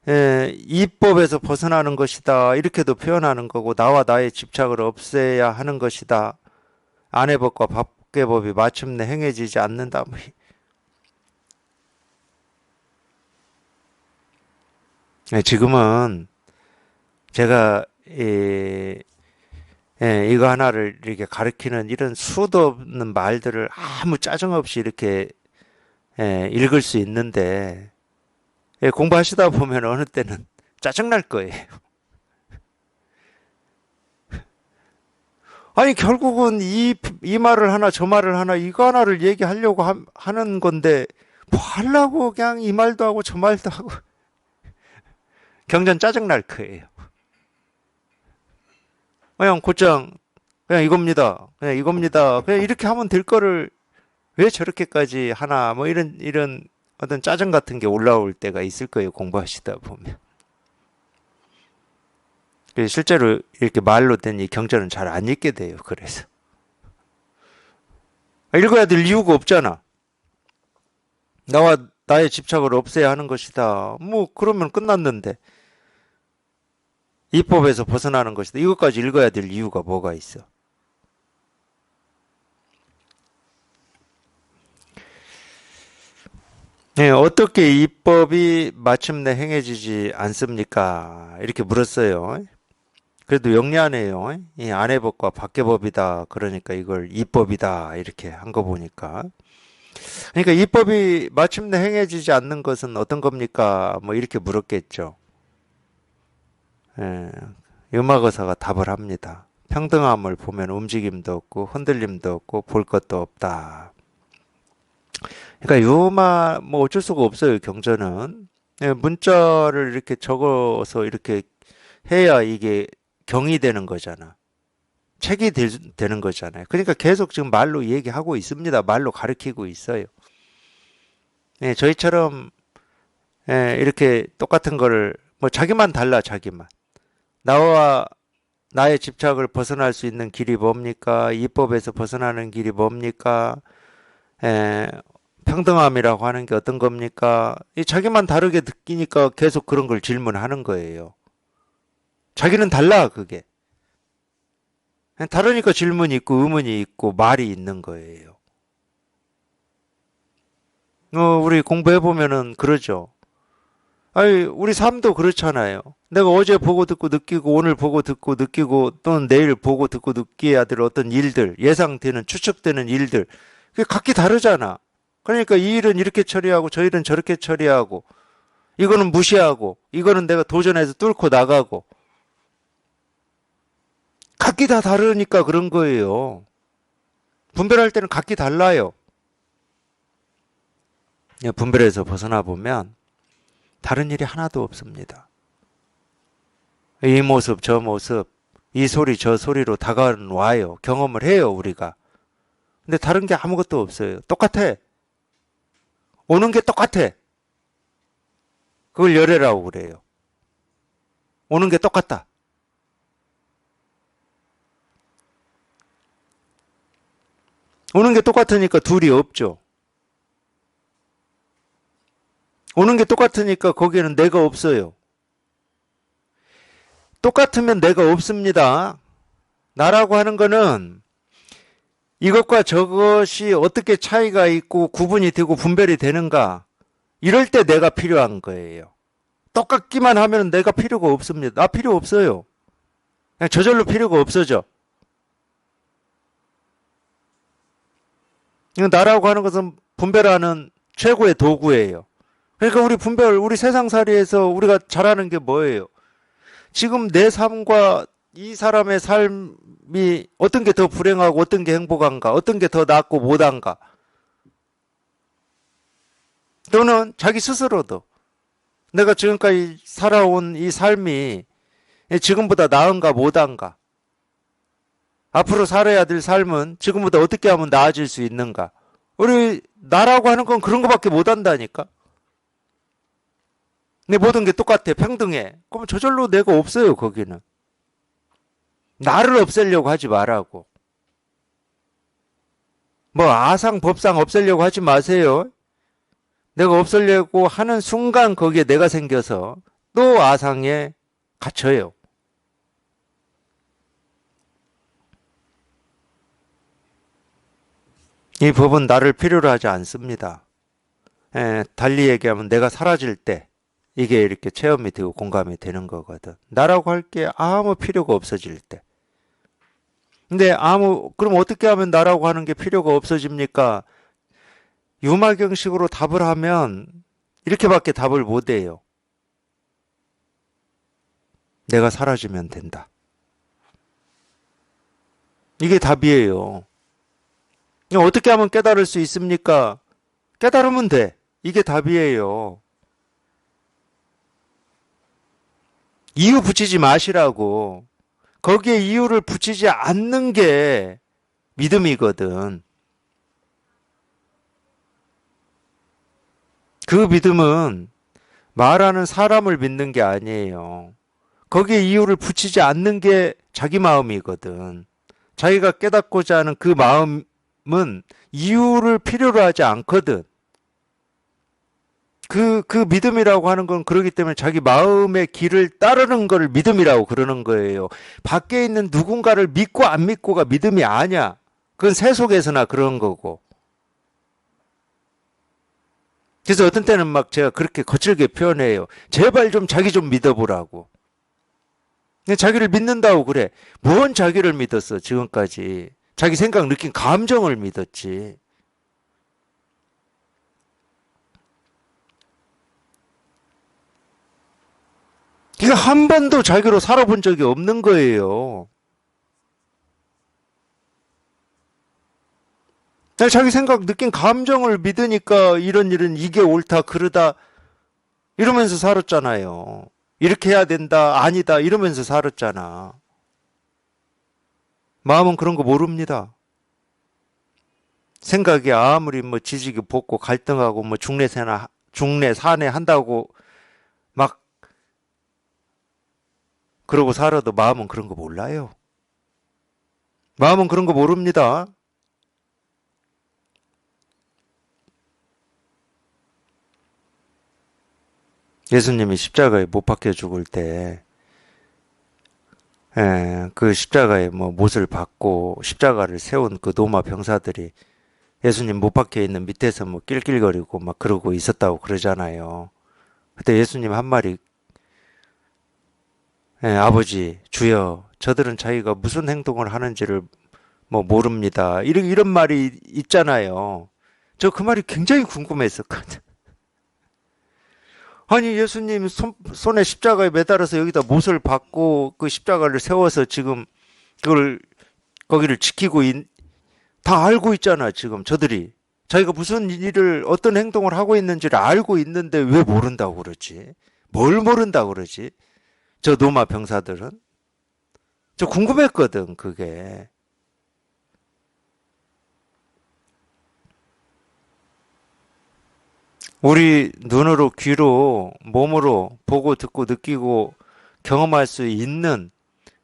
이법에서 벗어나는 것이다 이렇게도 표현하는 거고 나와 나의 집착을 없애야 하는 것이다. 안의 법과 밖의 법이 마침내 행해지지 않는다. 지금은 제가 이거 하나를 이렇게 가르치는 이런 수도 없는 말들을 아무 짜증 없이 이렇게 읽을 수 있는데 공부하시다 보면 어느 때는 짜증날 거예요. 아니, 결국은 이 말을 하나, 저 말을 하나, 이거 하나를 얘기하려고 하는 건데, 뭐 하려고 그냥 이 말도 하고 저 말도 하고, 경전 짜증날 거예요. 그냥 곧장, 그냥 이겁니다. 그냥 이겁니다. 그냥 이렇게 하면 될 거를 왜 저렇게까지 하나, 뭐 이런 어떤 짜증 같은 게 올라올 때가 있을 거예요. 공부하시다 보면. 실제로 이렇게 말로 된 이 경전은 잘 안 읽게 돼요. 그래서. 읽어야 될 이유가 없잖아. 나의 집착을 없애야 하는 것이다. 뭐, 그러면 끝났는데. 이법에서 벗어나는 것이다. 이것까지 읽어야 될 이유가 뭐가 있어? 네, 어떻게 이법이 마침내 행해지지 않습니까? 이렇게 물었어요. 그래도 영리하네요. 이 안의 법과 밖의 법이다. 그러니까 이걸 이법이다. 이렇게 한 거 보니까. 그러니까 이법이 마침내 행해지지 않는 것은 어떤 겁니까? 뭐 이렇게 물었겠죠. 예, 음악의사가 답을 합니다. 평등함을 보면 움직임도 없고 흔들림도 없고 볼 것도 없다. 그러니까 요말 뭐 어쩔 수가 없어요. 경전은 문자를 이렇게 적어서 이렇게 해야 이게 경이 되는 거잖아. 책이 되는 거잖아요. 그러니까 계속 지금 말로 얘기하고 있습니다. 말로 가르치고 있어요. 저희처럼 이렇게 똑같은 거를 뭐 자기만 달라 자기만. 나와 나의 집착을 벗어날 수 있는 길이 뭡니까? 이법에서 벗어나는 길이 뭡니까? 에, 평등함이라고 하는 게 어떤 겁니까? 이 자기만 다르게 느끼니까 계속 그런 걸 질문하는 거예요. 자기는 달라, 그게. 다르니까 질문이 있고 의문이 있고 말이 있는 거예요. 우리 공부해보면은 그러죠. 아니, 우리 삶도 그렇잖아요. 내가 어제 보고 듣고 느끼고 오늘 보고 듣고 느끼고 또는 내일 보고 듣고 느껴야 될 어떤 일들, 예상되는, 추측되는 일들, 그게 각기 다르잖아. 그러니까 이 일은 이렇게 처리하고 저 일은 저렇게 처리하고 이거는 무시하고 이거는 내가 도전해서 뚫고 나가고 각기 다 다르니까 그런 거예요. 분별할 때는 각기 달라요. 분별에서 벗어나 보면 다른 일이 하나도 없습니다. 이 모습, 저 모습, 이 소리, 저 소리로 다가와요. 경험을 해요, 우리가. 근데 다른 게 아무것도 없어요. 똑같아. 오는 게 똑같아. 그걸 열애라고 그래요. 오는 게 똑같다. 오는 게 똑같으니까 둘이 없죠. 오는 게 똑같으니까 거기에는 내가 없어요. 똑같으면 내가 없습니다. 나라고 하는 거는 이것과 저것이 어떻게 차이가 있고 구분이 되고 분별이 되는가? 이럴 때 내가 필요한 거예요. 똑같기만 하면 내가 필요가 없습니다. 나 필요 없어요. 그냥 저절로 필요가 없어져. 이건 나라고 하는 것은 분별하는 최고의 도구예요. 그러니까 우리 세상살이에서 우리가 잘하는 게 뭐예요? 지금 내 삶과 이 사람의 삶이 어떤 게 더 불행하고 어떤 게 행복한가? 어떤 게 더 낫고 못한가? 또는 자기 스스로도 내가 지금까지 살아온 이 삶이 지금보다 나은가 못한가? 앞으로 살아야 될 삶은 지금보다 어떻게 하면 나아질 수 있는가? 우리 나라고 하는 건 그런 거밖에 못한다니까. 내 모든 게 똑같아. 평등해. 그럼 저절로 내가 없어요. 거기는. 나를 없애려고 하지 말라고. 뭐 아상 법상 없애려고 하지 마세요. 내가 없애려고 하는 순간 거기에 내가 생겨서 또 아상에 갇혀요. 이 법은 나를 필요로 하지 않습니다. 달리 얘기하면 내가 사라질 때 이게 이렇게 체험이 되고 공감이 되는 거거든. 나라고 할 게 아무 필요가 없어질 때. 근데 그럼 어떻게 하면 나라고 하는 게 필요가 없어집니까? 유마경식으로 답을 하면 이렇게밖에 답을 못 해요. 내가 사라지면 된다. 이게 답이에요. 어떻게 하면 깨달을 수 있습니까? 깨달으면 돼. 이게 답이에요. 이유 붙이지 마시라고. 거기에 이유를 붙이지 않는 게 믿음이거든. 그 믿음은 말하는 사람을 믿는 게 아니에요. 거기에 이유를 붙이지 않는 게 자기 마음이거든. 자기가 깨닫고자 하는 그 마음은 이유를 필요로 하지 않거든. 그 믿음이라고 하는 건 그러기 때문에 자기 마음의 길을 따르는 걸 믿음이라고 그러는 거예요. 밖에 있는 누군가를 믿고 안 믿고가 믿음이 아니야. 그건 세속에서나 그런 거고. 그래서 어떤 때는 막 제가 그렇게 거칠게 표현해요. 제발 좀 자기 좀 믿어보라고. 근데 자기를 믿는다고 그래. 뭔 자기를 믿었어, 지금까지. 자기 생각, 느낀 감정을 믿었지. 이거 한 번도 자기로 살아본 적이 없는 거예요. 자기 생각, 느낀 감정을 믿으니까 이런 일은 이게 옳다, 그러다 이러면서 살았잖아요. 이렇게 해야 된다, 아니다 이러면서 살았잖아. 마음은 그런 거 모릅니다. 생각이 아무리 뭐 지지기 볶고 갈등하고 뭐 중내 산에 한다고 막 그러고 살아도 마음은 그런 거 몰라요. 마음은 그런 거 모릅니다. 예수님이 십자가에 못 박혀 죽을 때, 그 십자가에 뭐 못을 박고 십자가를 세운 그 로마 병사들이 예수님 못 박혀 있는 밑에서 뭐 낄낄거리고 막 그러고 있었다고 그러잖아요. 그때 예수님 한 말이, 아버지, 주여, 저들은 자기가 무슨 행동을 하는지를 뭐 모릅니다. 이런 말이 있잖아요. 저 그 말이 굉장히 궁금했었거든. 아니, 예수님 손에 십자가에 매달아서 여기다 못을 박고 그 십자가를 세워서 지금 그걸, 거기를 지키고 다 알고 있잖아, 지금 저들이. 자기가 무슨 일을, 어떤 행동을 하고 있는지를 알고 있는데 왜 모른다고 그러지? 뭘 모른다고 그러지? 저 노마 병사들은? 저 궁금했거든, 그게. 우리 눈으로, 귀로, 몸으로 보고 듣고 느끼고 경험할 수 있는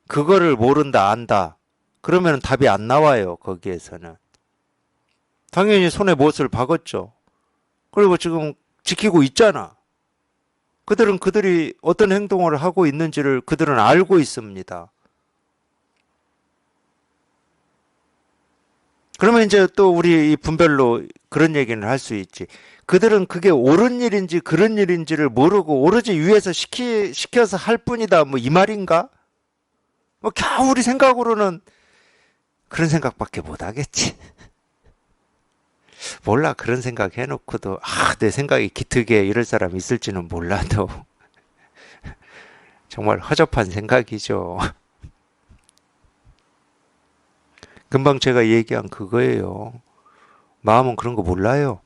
그거를 모른다, 안다. 그러면 답이 안 나와요, 거기에서는. 당연히 손에 못을 박았죠. 그리고 지금 지키고 있잖아. 그들은 그들이 어떤 행동을 하고 있는지를 그들은 알고 있습니다. 그러면 이제 또 우리 이 분별로 그런 얘기는 할 수 있지. 그들은 그게 옳은 일인지 그런 일인지를 모르고 오로지 위에서 시켜서 할 뿐이다. 뭐 이 말인가? 뭐 겨우 우리 생각으로는 그런 생각밖에 못 하겠지. 몰라. 그런 생각 해놓고도 내 생각이 기특해 이럴 사람 있을지는 몰라도 정말 허접한 생각이죠. 금방 제가 얘기한 그거예요. 마음은 그런 거 몰라요.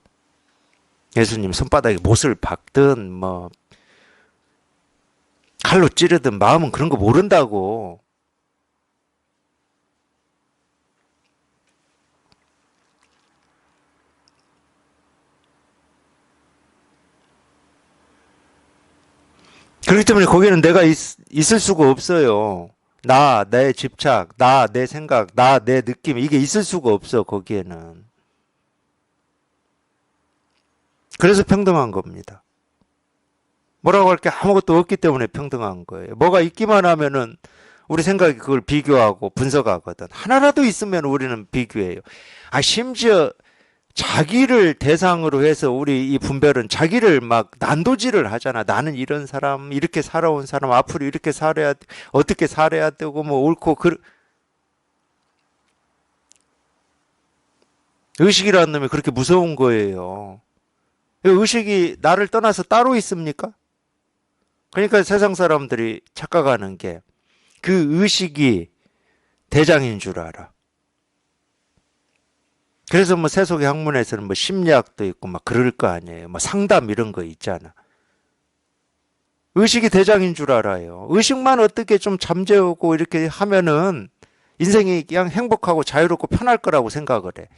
예수님 손바닥에 못을 박든 뭐 칼로 찌르든 마음은 그런 거 모른다고. 그렇기 때문에 거기는 내가 있을 수가 없어요. 내 집착, 내 생각, 내 느낌 이게 있을 수가 없어 거기에는. 그래서 평등한 겁니다. 뭐라고 할 게 아무것도 없기 때문에 평등한 거예요. 뭐가 있기만 하면은 우리 생각이 그걸 비교하고 분석하거든. 하나라도 있으면 우리는 비교해요. 심지어 자기를 대상으로 해서 우리 이 분별은 자기를 막 난도질을 하잖아. 나는 이런 사람, 이렇게 살아온 사람, 앞으로 이렇게 살아야, 어떻게 살아야 되고, 뭐 옳고, 의식이라는 놈이 그렇게 무서운 거예요. 의식이 나를 떠나서 따로 있습니까? 그러니까 세상 사람들이 착각하는 게 그 의식이 대장인 줄 알아. 그래서 뭐 세속의 학문에서는 뭐 심리학도 있고 막 그럴 거 아니에요. 뭐 상담 이런 거 있잖아. 의식이 대장인 줄 알아요. 의식만 어떻게 좀 잠재우고 이렇게 하면은 인생이 그냥 행복하고 자유롭고 편할 거라고 생각을 해.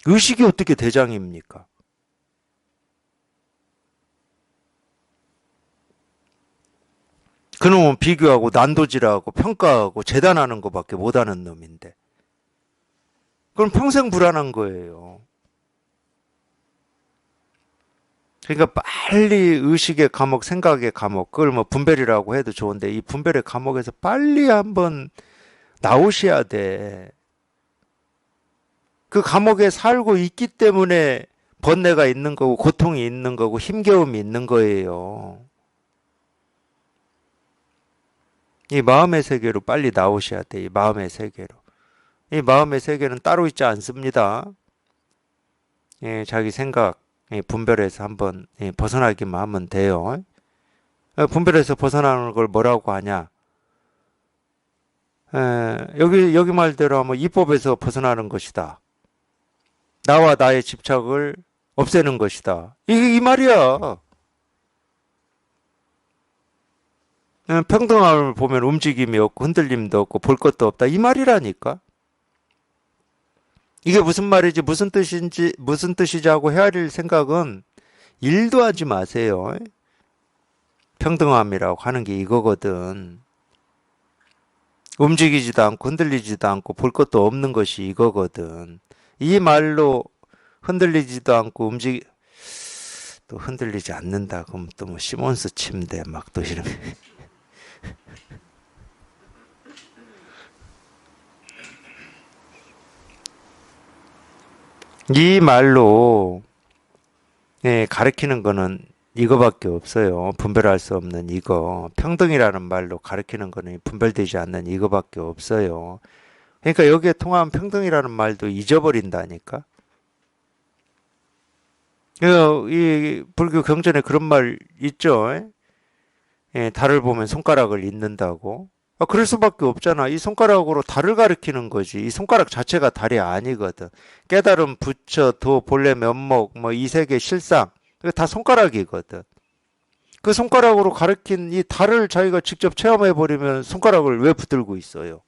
의식이 어떻게 대장입니까? 그놈은 비교하고 난도질하고 평가하고 재단하는 것밖에 못하는 놈인데. 그럼 평생 불안한 거예요. 그러니까 빨리 의식의 감옥, 생각의 감옥, 그걸 뭐 분별이라고 해도 좋은데 이 분별의 감옥에서 빨리 한번 나오셔야 돼. 그 감옥에 살고 있기 때문에 번뇌가 있는 거고 고통이 있는 거고 힘겨움이 있는 거예요. 이 마음의 세계로 빨리 나오셔야 돼. 이 마음의 세계로. 이 마음의 세계는 따로 있지 않습니다. 예, 자기 생각, 분별해서 한번 벗어나기만 하면 돼요. 분별해서 벗어나는 걸 뭐라고 하냐? 여기 말대로 하면 이법에서 벗어나는 것이다. 나와 나의 집착을 없애는 것이다. 이게 이 말이야. 평등함을 보면 움직임이 없고 흔들림도 없고 볼 것도 없다. 이 말이라니까. 이게 무슨 말이지, 무슨 뜻이지 하고 헤아릴 생각은 일도 하지 마세요. 평등함이라고 하는 게 이거거든. 움직이지도 않고 흔들리지도 않고 볼 것도 없는 것이 이거거든. 이 말로 흔들리지도 않고 또 흔들리지 않는다. 그럼 또 뭐 시몬스 침대 막 또 이런. 이 말로 가르치는 거는 이거밖에 없어요. 분별할 수 없는 이거. 평등이라는 말로 가르치는 거는 분별되지 않는 이거밖에 없어요. 그러니까 여기에 통하면 평등이라는 말도 잊어버린다니까. 이 불교 경전에 그런 말 있죠. 달을 보면 손가락을 잇는다고. 그럴 수밖에 없잖아. 이 손가락으로 달을 가리키는 거지. 이 손가락 자체가 달이 아니거든. 깨달음, 부처, 도, 본래, 면목, 뭐 이세계, 실상. 이거 다 손가락이거든. 그 손가락으로 가리킨 이 달을 자기가 직접 체험해버리면 손가락을 왜 붙들고 있어요?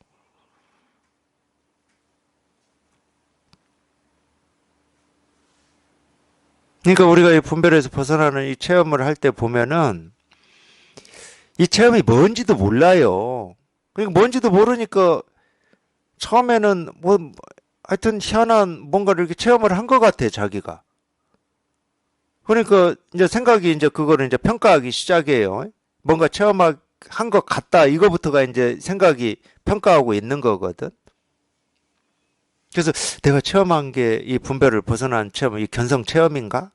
그러니까 우리가 이 분별에서 벗어나는 이 체험을 할 때 보면은 이 체험이 뭔지도 몰라요. 그러니까 뭔지도 모르니까 처음에는 뭐 하여튼 희한한 뭔가를 이렇게 체험을 한 것 같아, 자기가. 그러니까 이제 생각이 이제 그거를 이제 평가하기 시작해요. 뭔가 체험한 것 같다. 이거부터가 이제 생각이 평가하고 있는 거거든. 그래서 내가 체험한 게 이 분별을 벗어난 체험, 이 견성 체험인가?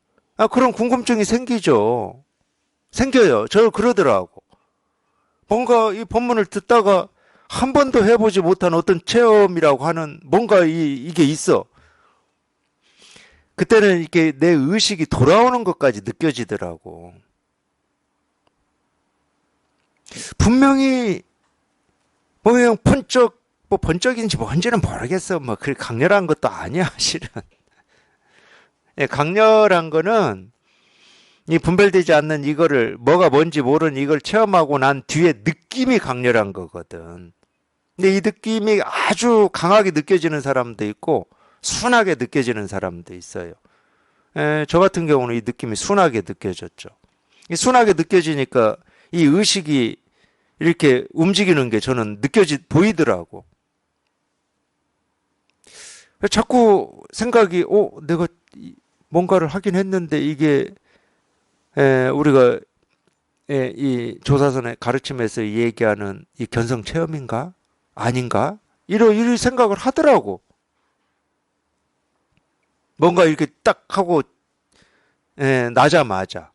그런 궁금증이 생기죠. 생겨요. 저 그러더라고. 뭔가 이 본문을 듣다가 한 번도 해보지 못한 어떤 체험이라고 하는 뭔가 이게 있어. 그때는 이게 내 의식이 돌아오는 것까지 느껴지더라고. 분명히 뭐 그냥 뭐 번쩍인지 뭔지는 모르겠어. 뭐 그렇게 강렬한 것도 아니야, 실은. 강렬한 거는 이 분별되지 않는 이거를 뭐가 뭔지 모르는 이걸 체험하고 난 뒤에 느낌이 강렬한 거거든. 근데 이 느낌이 아주 강하게 느껴지는 사람도 있고 순하게 느껴지는 사람도 있어요. 저 같은 경우는 이 느낌이 순하게 느껴졌죠. 이 순하게 느껴지니까 이 의식이 이렇게 움직이는 게 저는 보이더라고. 자꾸 생각이, 내가 뭔가를 하긴 했는데 이게 우리가 이 조사선의 가르침에서 얘기하는 이 견성 체험인가? 아닌가? 이런 생각을 하더라고. 뭔가 이렇게 딱 하고 나자마자.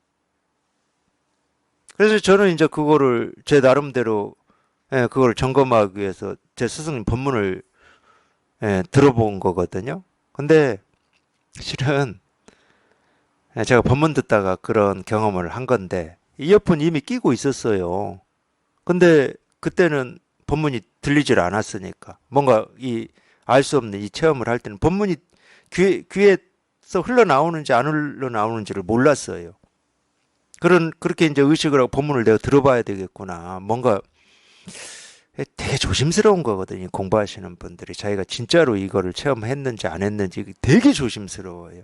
그래서 저는 이제 그거를 제 나름대로 그걸 점검하기 위해서 제 스승님 법문을 들어본 거거든요. 근데 실은 제가 법문 듣다가 그런 경험을 한 건데 이어폰 이미 끼고 있었어요. 근데 그때는 법문이 들리질 않았으니까 뭔가 이 알 수 없는 이 체험을 할 때는 법문이 귀에서 흘러나오는지 안 흘러나오는지를 몰랐어요. 그렇게 이제 의식을 하고 법문을 내가 들어봐야 되겠구나. 뭔가 되게 조심스러운 거거든요. 공부하시는 분들이 자기가 진짜로 이거를 체험했는지 안 했는지 되게 조심스러워요.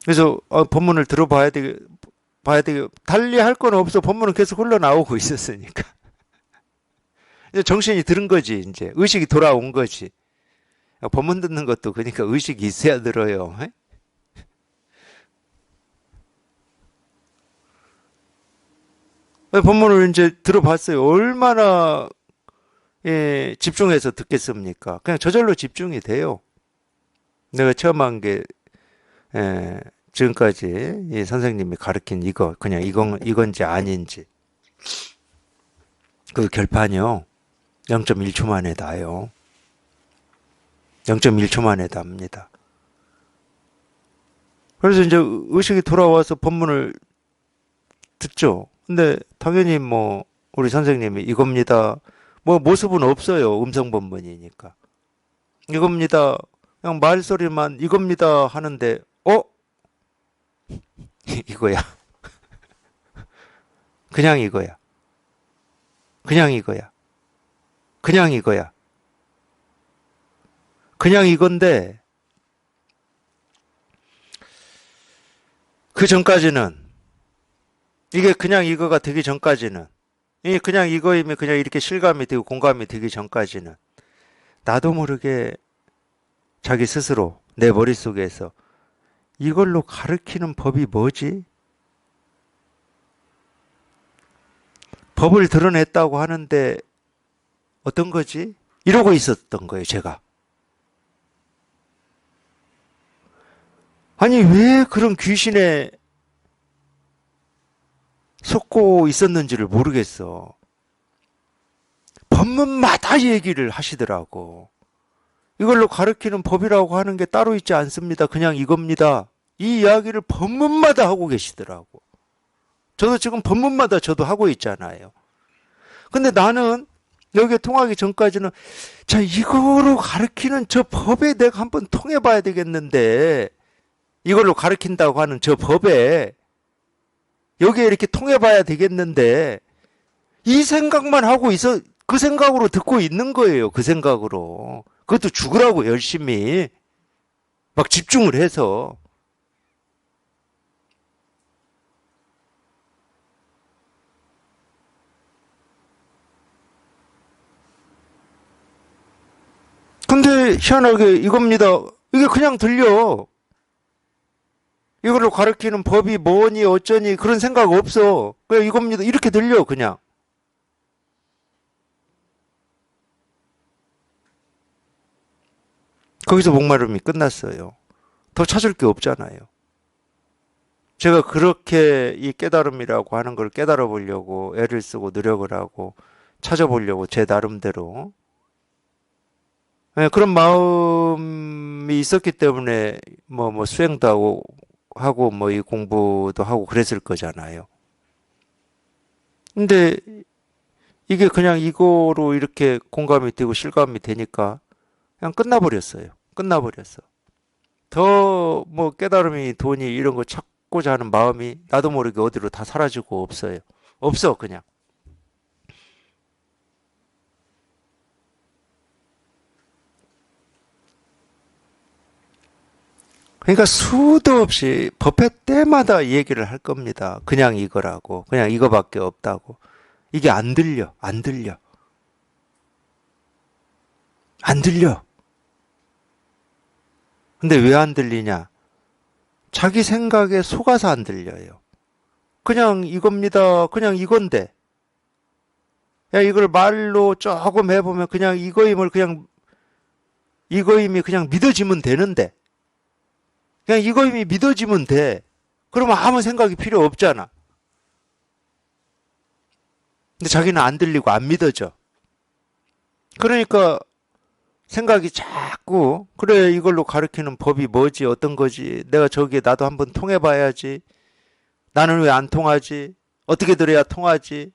그래서 법문을 봐야 되게 달리 할 건 없어. 법문은 계속 흘러나오고 있었으니까. 이제 정신이 들은 거지. 이제 의식이 돌아온 거지. 법문 듣는 것도 그러니까 의식이 있어야 들어요. 법문을 이제 들어봤어요. 얼마나 집중해서 듣겠습니까? 그냥 저절로 집중이 돼요. 내가 처음 한 게 지금까지 이 선생님이 가르친 이거 그냥 이건지 아닌지 그 결판이요. 0.1초 만에 나요. 0.1초 만에 답니다. 그래서 이제 의식이 돌아와서 법문을 듣죠. 근데 당연히 뭐 우리 선생님이 이겁니다. 뭐 모습은 없어요. 음성 법문이니까. 이겁니다. 그냥 말소리만 이겁니다 하는데 이거야. 그냥 이거야. 그냥 이거야. 그냥 이거야. 그냥 이건데 그 전까지는 이게 그냥 이거가 되기 전까지는 이 그냥 이거이면 그냥 이렇게 실감이 되고 공감이 되기 전까지는 나도 모르게 자기 스스로 내 머릿속에서 이걸로 가르치는 법이 뭐지? 법을 드러냈다고 하는데 어떤 거지? 이러고 있었던 거예요, 제가. 아니, 왜 그런 귀신에 속고 있었는지를 모르겠어. 법문마다 얘기를 하시더라고. 이걸로 가르치는 법이라고 하는 게 따로 있지 않습니다. 그냥 이겁니다. 이 이야기를 법문마다 하고 계시더라고. 저도 지금 법문마다 저도 하고 있잖아요. 근데 나는 여기에 통하기 전까지는 자, 이거로 가르치는 저 법에 내가 한번 통해봐야 되겠는데 이걸로 가르친다고 하는 저 법에 여기에 이렇게 통해봐야 되겠는데 이 생각만 하고 있어 그 생각으로 듣고 있는 거예요. 그 생각으로. 그것도 죽으라고 열심히 막 집중을 해서. 근데 희한하게 이겁니다. 이게 그냥 들려. 이걸로 가르치는 법이 뭐니 어쩌니 그런 생각 없어. 그냥 이겁니다. 이렇게 들려 그냥. 거기서 목마름이 끝났어요. 더 찾을 게 없잖아요. 제가 그렇게 이 깨달음이라고 하는 걸 깨달아 보려고 애를 쓰고 노력을 하고 찾아보려고 제 나름대로 그런 마음이 있었기 때문에 뭐 수행도 하고 뭐 이 공부도 하고 그랬을 거잖아요. 근데 이게 그냥 이거로 이렇게 공감이 되고 실감이 되니까 그냥 끝나버렸어요. 끝나버렸어. 더 뭐 깨달음이 돈이 이런 거 찾고자 하는 마음이 나도 모르게 어디로 다 사라지고 없어요. 없어 그냥. 그러니까 수도 없이 법회 때마다 얘기를 할 겁니다. 그냥 이거라고. 그냥 이거밖에 없다고. 이게 안 들려. 안 들려. 안 들려. 근데 왜 안 들리냐? 자기 생각에 속아서 안 들려요. 그냥 이겁니다. 그냥 이건데. 야, 이걸 말로 조금 해보면 그냥 이거임을 그냥 이거임이 그냥 믿어지면 되는데, 그냥 이거임이 믿어지면 돼. 그러면 아무 생각이 필요 없잖아. 근데 자기는 안 들리고 안 믿어져. 그러니까 생각이 자꾸, 그래, 이걸로 가르치는 법이 뭐지, 어떤 거지, 내가 저기에 나도 한번 통해봐야지, 나는 왜 안 통하지, 어떻게 들어야 통하지,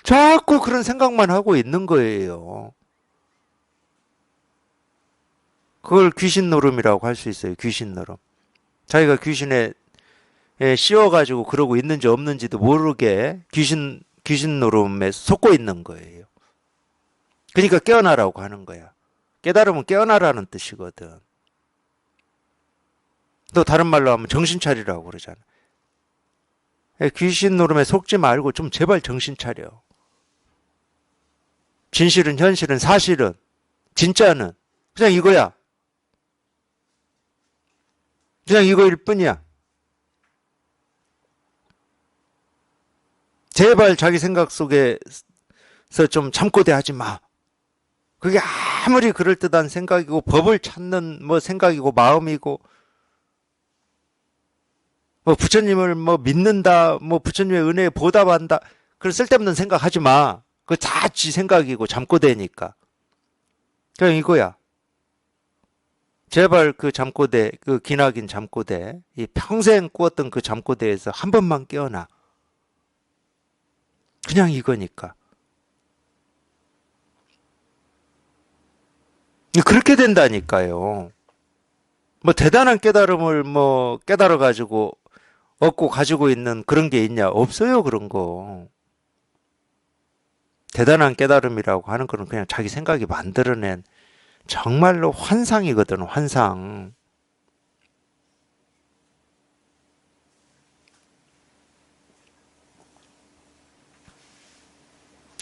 자꾸 그런 생각만 하고 있는 거예요. 그걸 귀신 노름이라고 할 수 있어요. 귀신 노름. 자기가 귀신에 씌워가지고 그러고 있는지 없는지도 모르게 귀신 노름에 속고 있는 거예요. 그러니까 깨어나라고 하는 거야. 깨달으면 깨어나라는 뜻이거든. 또 다른 말로 하면 정신 차리라고 그러잖아. 귀신 노름에 속지 말고 좀 제발 정신 차려. 진실은, 현실은, 사실은, 진짜는 그냥 이거야. 그냥 이거일 뿐이야. 제발 자기 생각 속에서 좀 잠꼬대 하지 마. 그게 아무리 그럴듯한 생각이고 법을 찾는 뭐 생각이고 마음이고 뭐 부처님을 뭐 믿는다, 뭐 부처님의 은혜에 보답한다, 그런 쓸데없는 생각 하지 마. 그거 다 지 생각이고 잠꼬대니까. 그냥 이거야. 제발 그 잠꼬대, 그 기나긴 잠꼬대, 이 평생 꾸었던 그 잠꼬대에서 한 번만 깨어나. 그냥 이거니까. 그렇게 된다니까요. 뭐 대단한 깨달음을 뭐 깨달아 가지고 얻고 가지고 있는 그런 게 있냐? 없어요, 그런 거. 대단한 깨달음이라고 하는 거는 그냥 자기 생각이 만들어낸 정말로 환상이거든, 환상.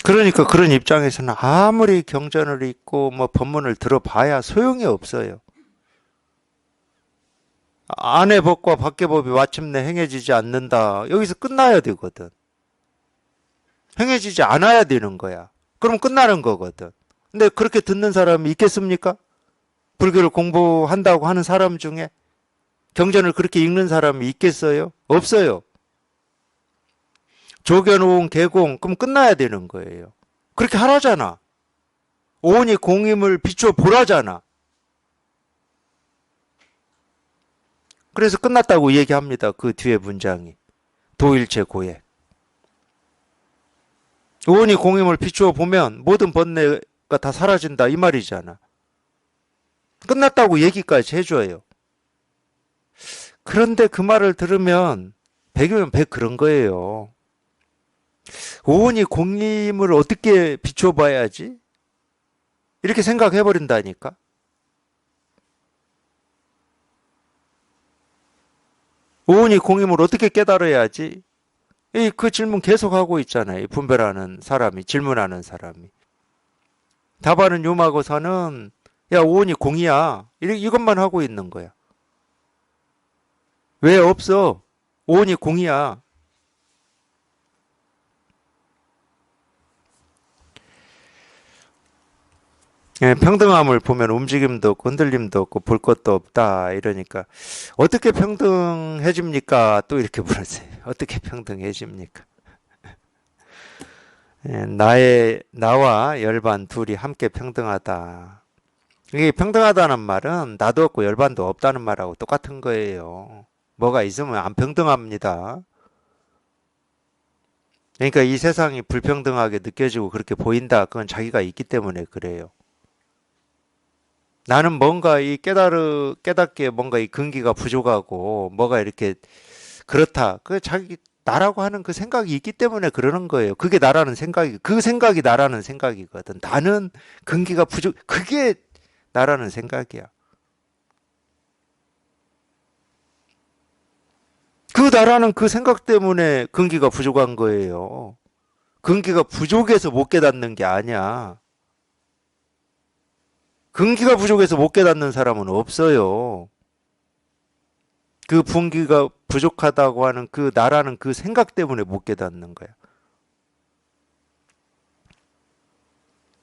그러니까 그런 입장에서는 아무리 경전을 읽고 뭐 법문을 들어봐야 소용이 없어요. 안의 법과 밖의 법이 마침내 행해지지 않는다. 여기서 끝나야 되거든. 행해지지 않아야 되는 거야. 그럼 끝나는 거거든. 근데 그렇게 듣는 사람이 있겠습니까? 불교를 공부한다고 하는 사람 중에 경전을 그렇게 읽는 사람이 있겠어요? 없어요. 조견오공 개공, 그럼 끝나야 되는 거예요. 그렇게 하라잖아. 오온이 공임을 비추어 보라잖아. 그래서 끝났다고 얘기합니다. 그 뒤에 문장이. 도일체 고액. 오온이 공임을 비추어 보면 모든 번뇌가 다 사라진다 이 말이잖아. 끝났다고 얘기까지 해줘요. 그런데 그 말을 들으면 백이면 백 그런 거예요. 오온이 공임을 어떻게 비추어 봐야지? 이렇게 생각해 버린다니까. 오온이 공임을 어떻게 깨달아야지? 그 질문 계속 하고 있잖아요. 분별하는 사람이, 질문하는 사람이. 답하는 요마고사는 야, 오온이 공이야. 이것만 하고 있는 거야. 왜 없어? 오온이 공이야. 예, 평등함을 보면 움직임도 없고 흔들림도 없고 볼 것도 없다. 이러니까 어떻게 평등해집니까? 또 이렇게 물었어요. 어떻게 평등해집니까? 예, 나와 열반 둘이 함께 평등하다. 이게 평등하다는 말은 나도 없고 열반도 없다는 말하고 똑같은 거예요. 뭐가 있으면 안 평등합니다. 그러니까 이 세상이 불평등하게 느껴지고 그렇게 보인다. 그건 자기가 있기 때문에 그래요. 나는 뭔가 깨닫게 뭔가 이 근기가 부족하고 뭐가 이렇게 그렇다. 그 자기 나라고 하는 그 생각이 있기 때문에 그러는 거예요. 그게 나라는 생각이, 그 생각이 나라는 생각이거든. 나는 근기가 부족, 그게 나라는 생각이야. 그 나라는 그 생각 때문에 근기가 부족한 거예요. 근기가 부족해서 못 깨닫는 게 아니야. 근기가 부족해서 못 깨닫는 사람은 없어요. 그 분기가 부족하다고 하는 그 나라는 그 생각 때문에 못 깨닫는 거야.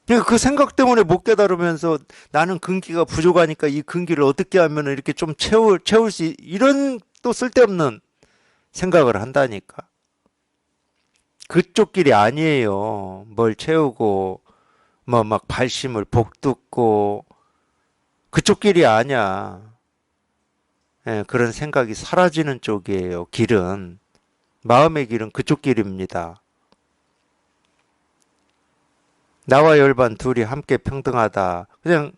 그러니까 그 생각 때문에 못 깨달으면서 나는 근기가 부족하니까 이 근기를 어떻게 하면 이렇게 좀 채울 수, 이런 또 쓸데없는 생각을 한다니까. 그쪽 길이 아니에요. 뭘 채우고, 뭐 막 발심을 복듣고, 그쪽 길이 아니야. 예, 그런 생각이 사라지는 쪽이에요. 길은. 마음의 길은 그쪽 길입니다. 나와 열반 둘이 함께 평등하다. 그냥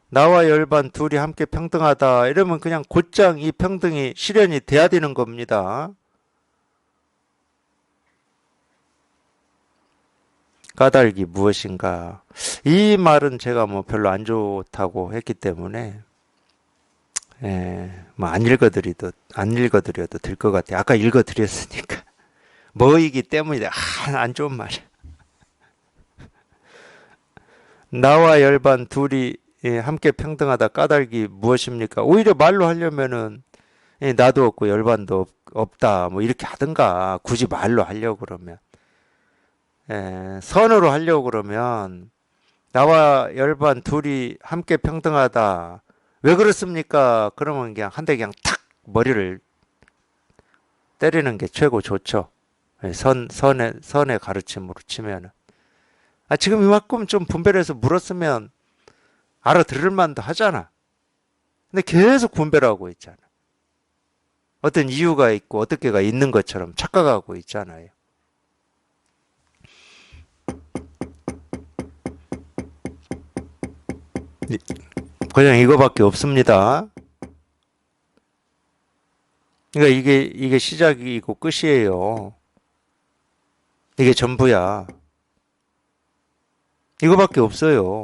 나와 열반 둘이 함께 평등하다. 이러면 그냥 곧장 이 평등이 실현이 돼야 되는 겁니다. 까닭이 무엇인가? 이 말은 제가 뭐 별로 안 좋다고 했기 때문에, 뭐 안 읽어드려도 될 것 같아요. 아까 읽어드렸으니까. 뭐이기 때문이다. 안 좋은 말이야. 나와 열반 둘이 함께 평등하다 까닭이 무엇입니까? 오히려 말로 하려면은 나도 없고 열반도 없다 뭐 이렇게 하든가 굳이 말로 하려고 그러면 선으로 하려고 그러면 나와 열반 둘이 함께 평등하다 왜 그렇습니까? 그러면 그냥 한 대 그냥 탁 머리를 때리는 게 최고 좋죠. 선의 가르침으로 치면은 지금 이만큼 좀 분별해서 물었으면 알아들을 만도 하잖아. 근데 계속 분별하고 있잖아. 어떤 이유가 있고 어떻게가 있는 것처럼 착각하고 있잖아요. 그냥 이거밖에 없습니다. 그러니까 이게 시작이고 끝이에요. 이게 전부야. 이거밖에 없어요.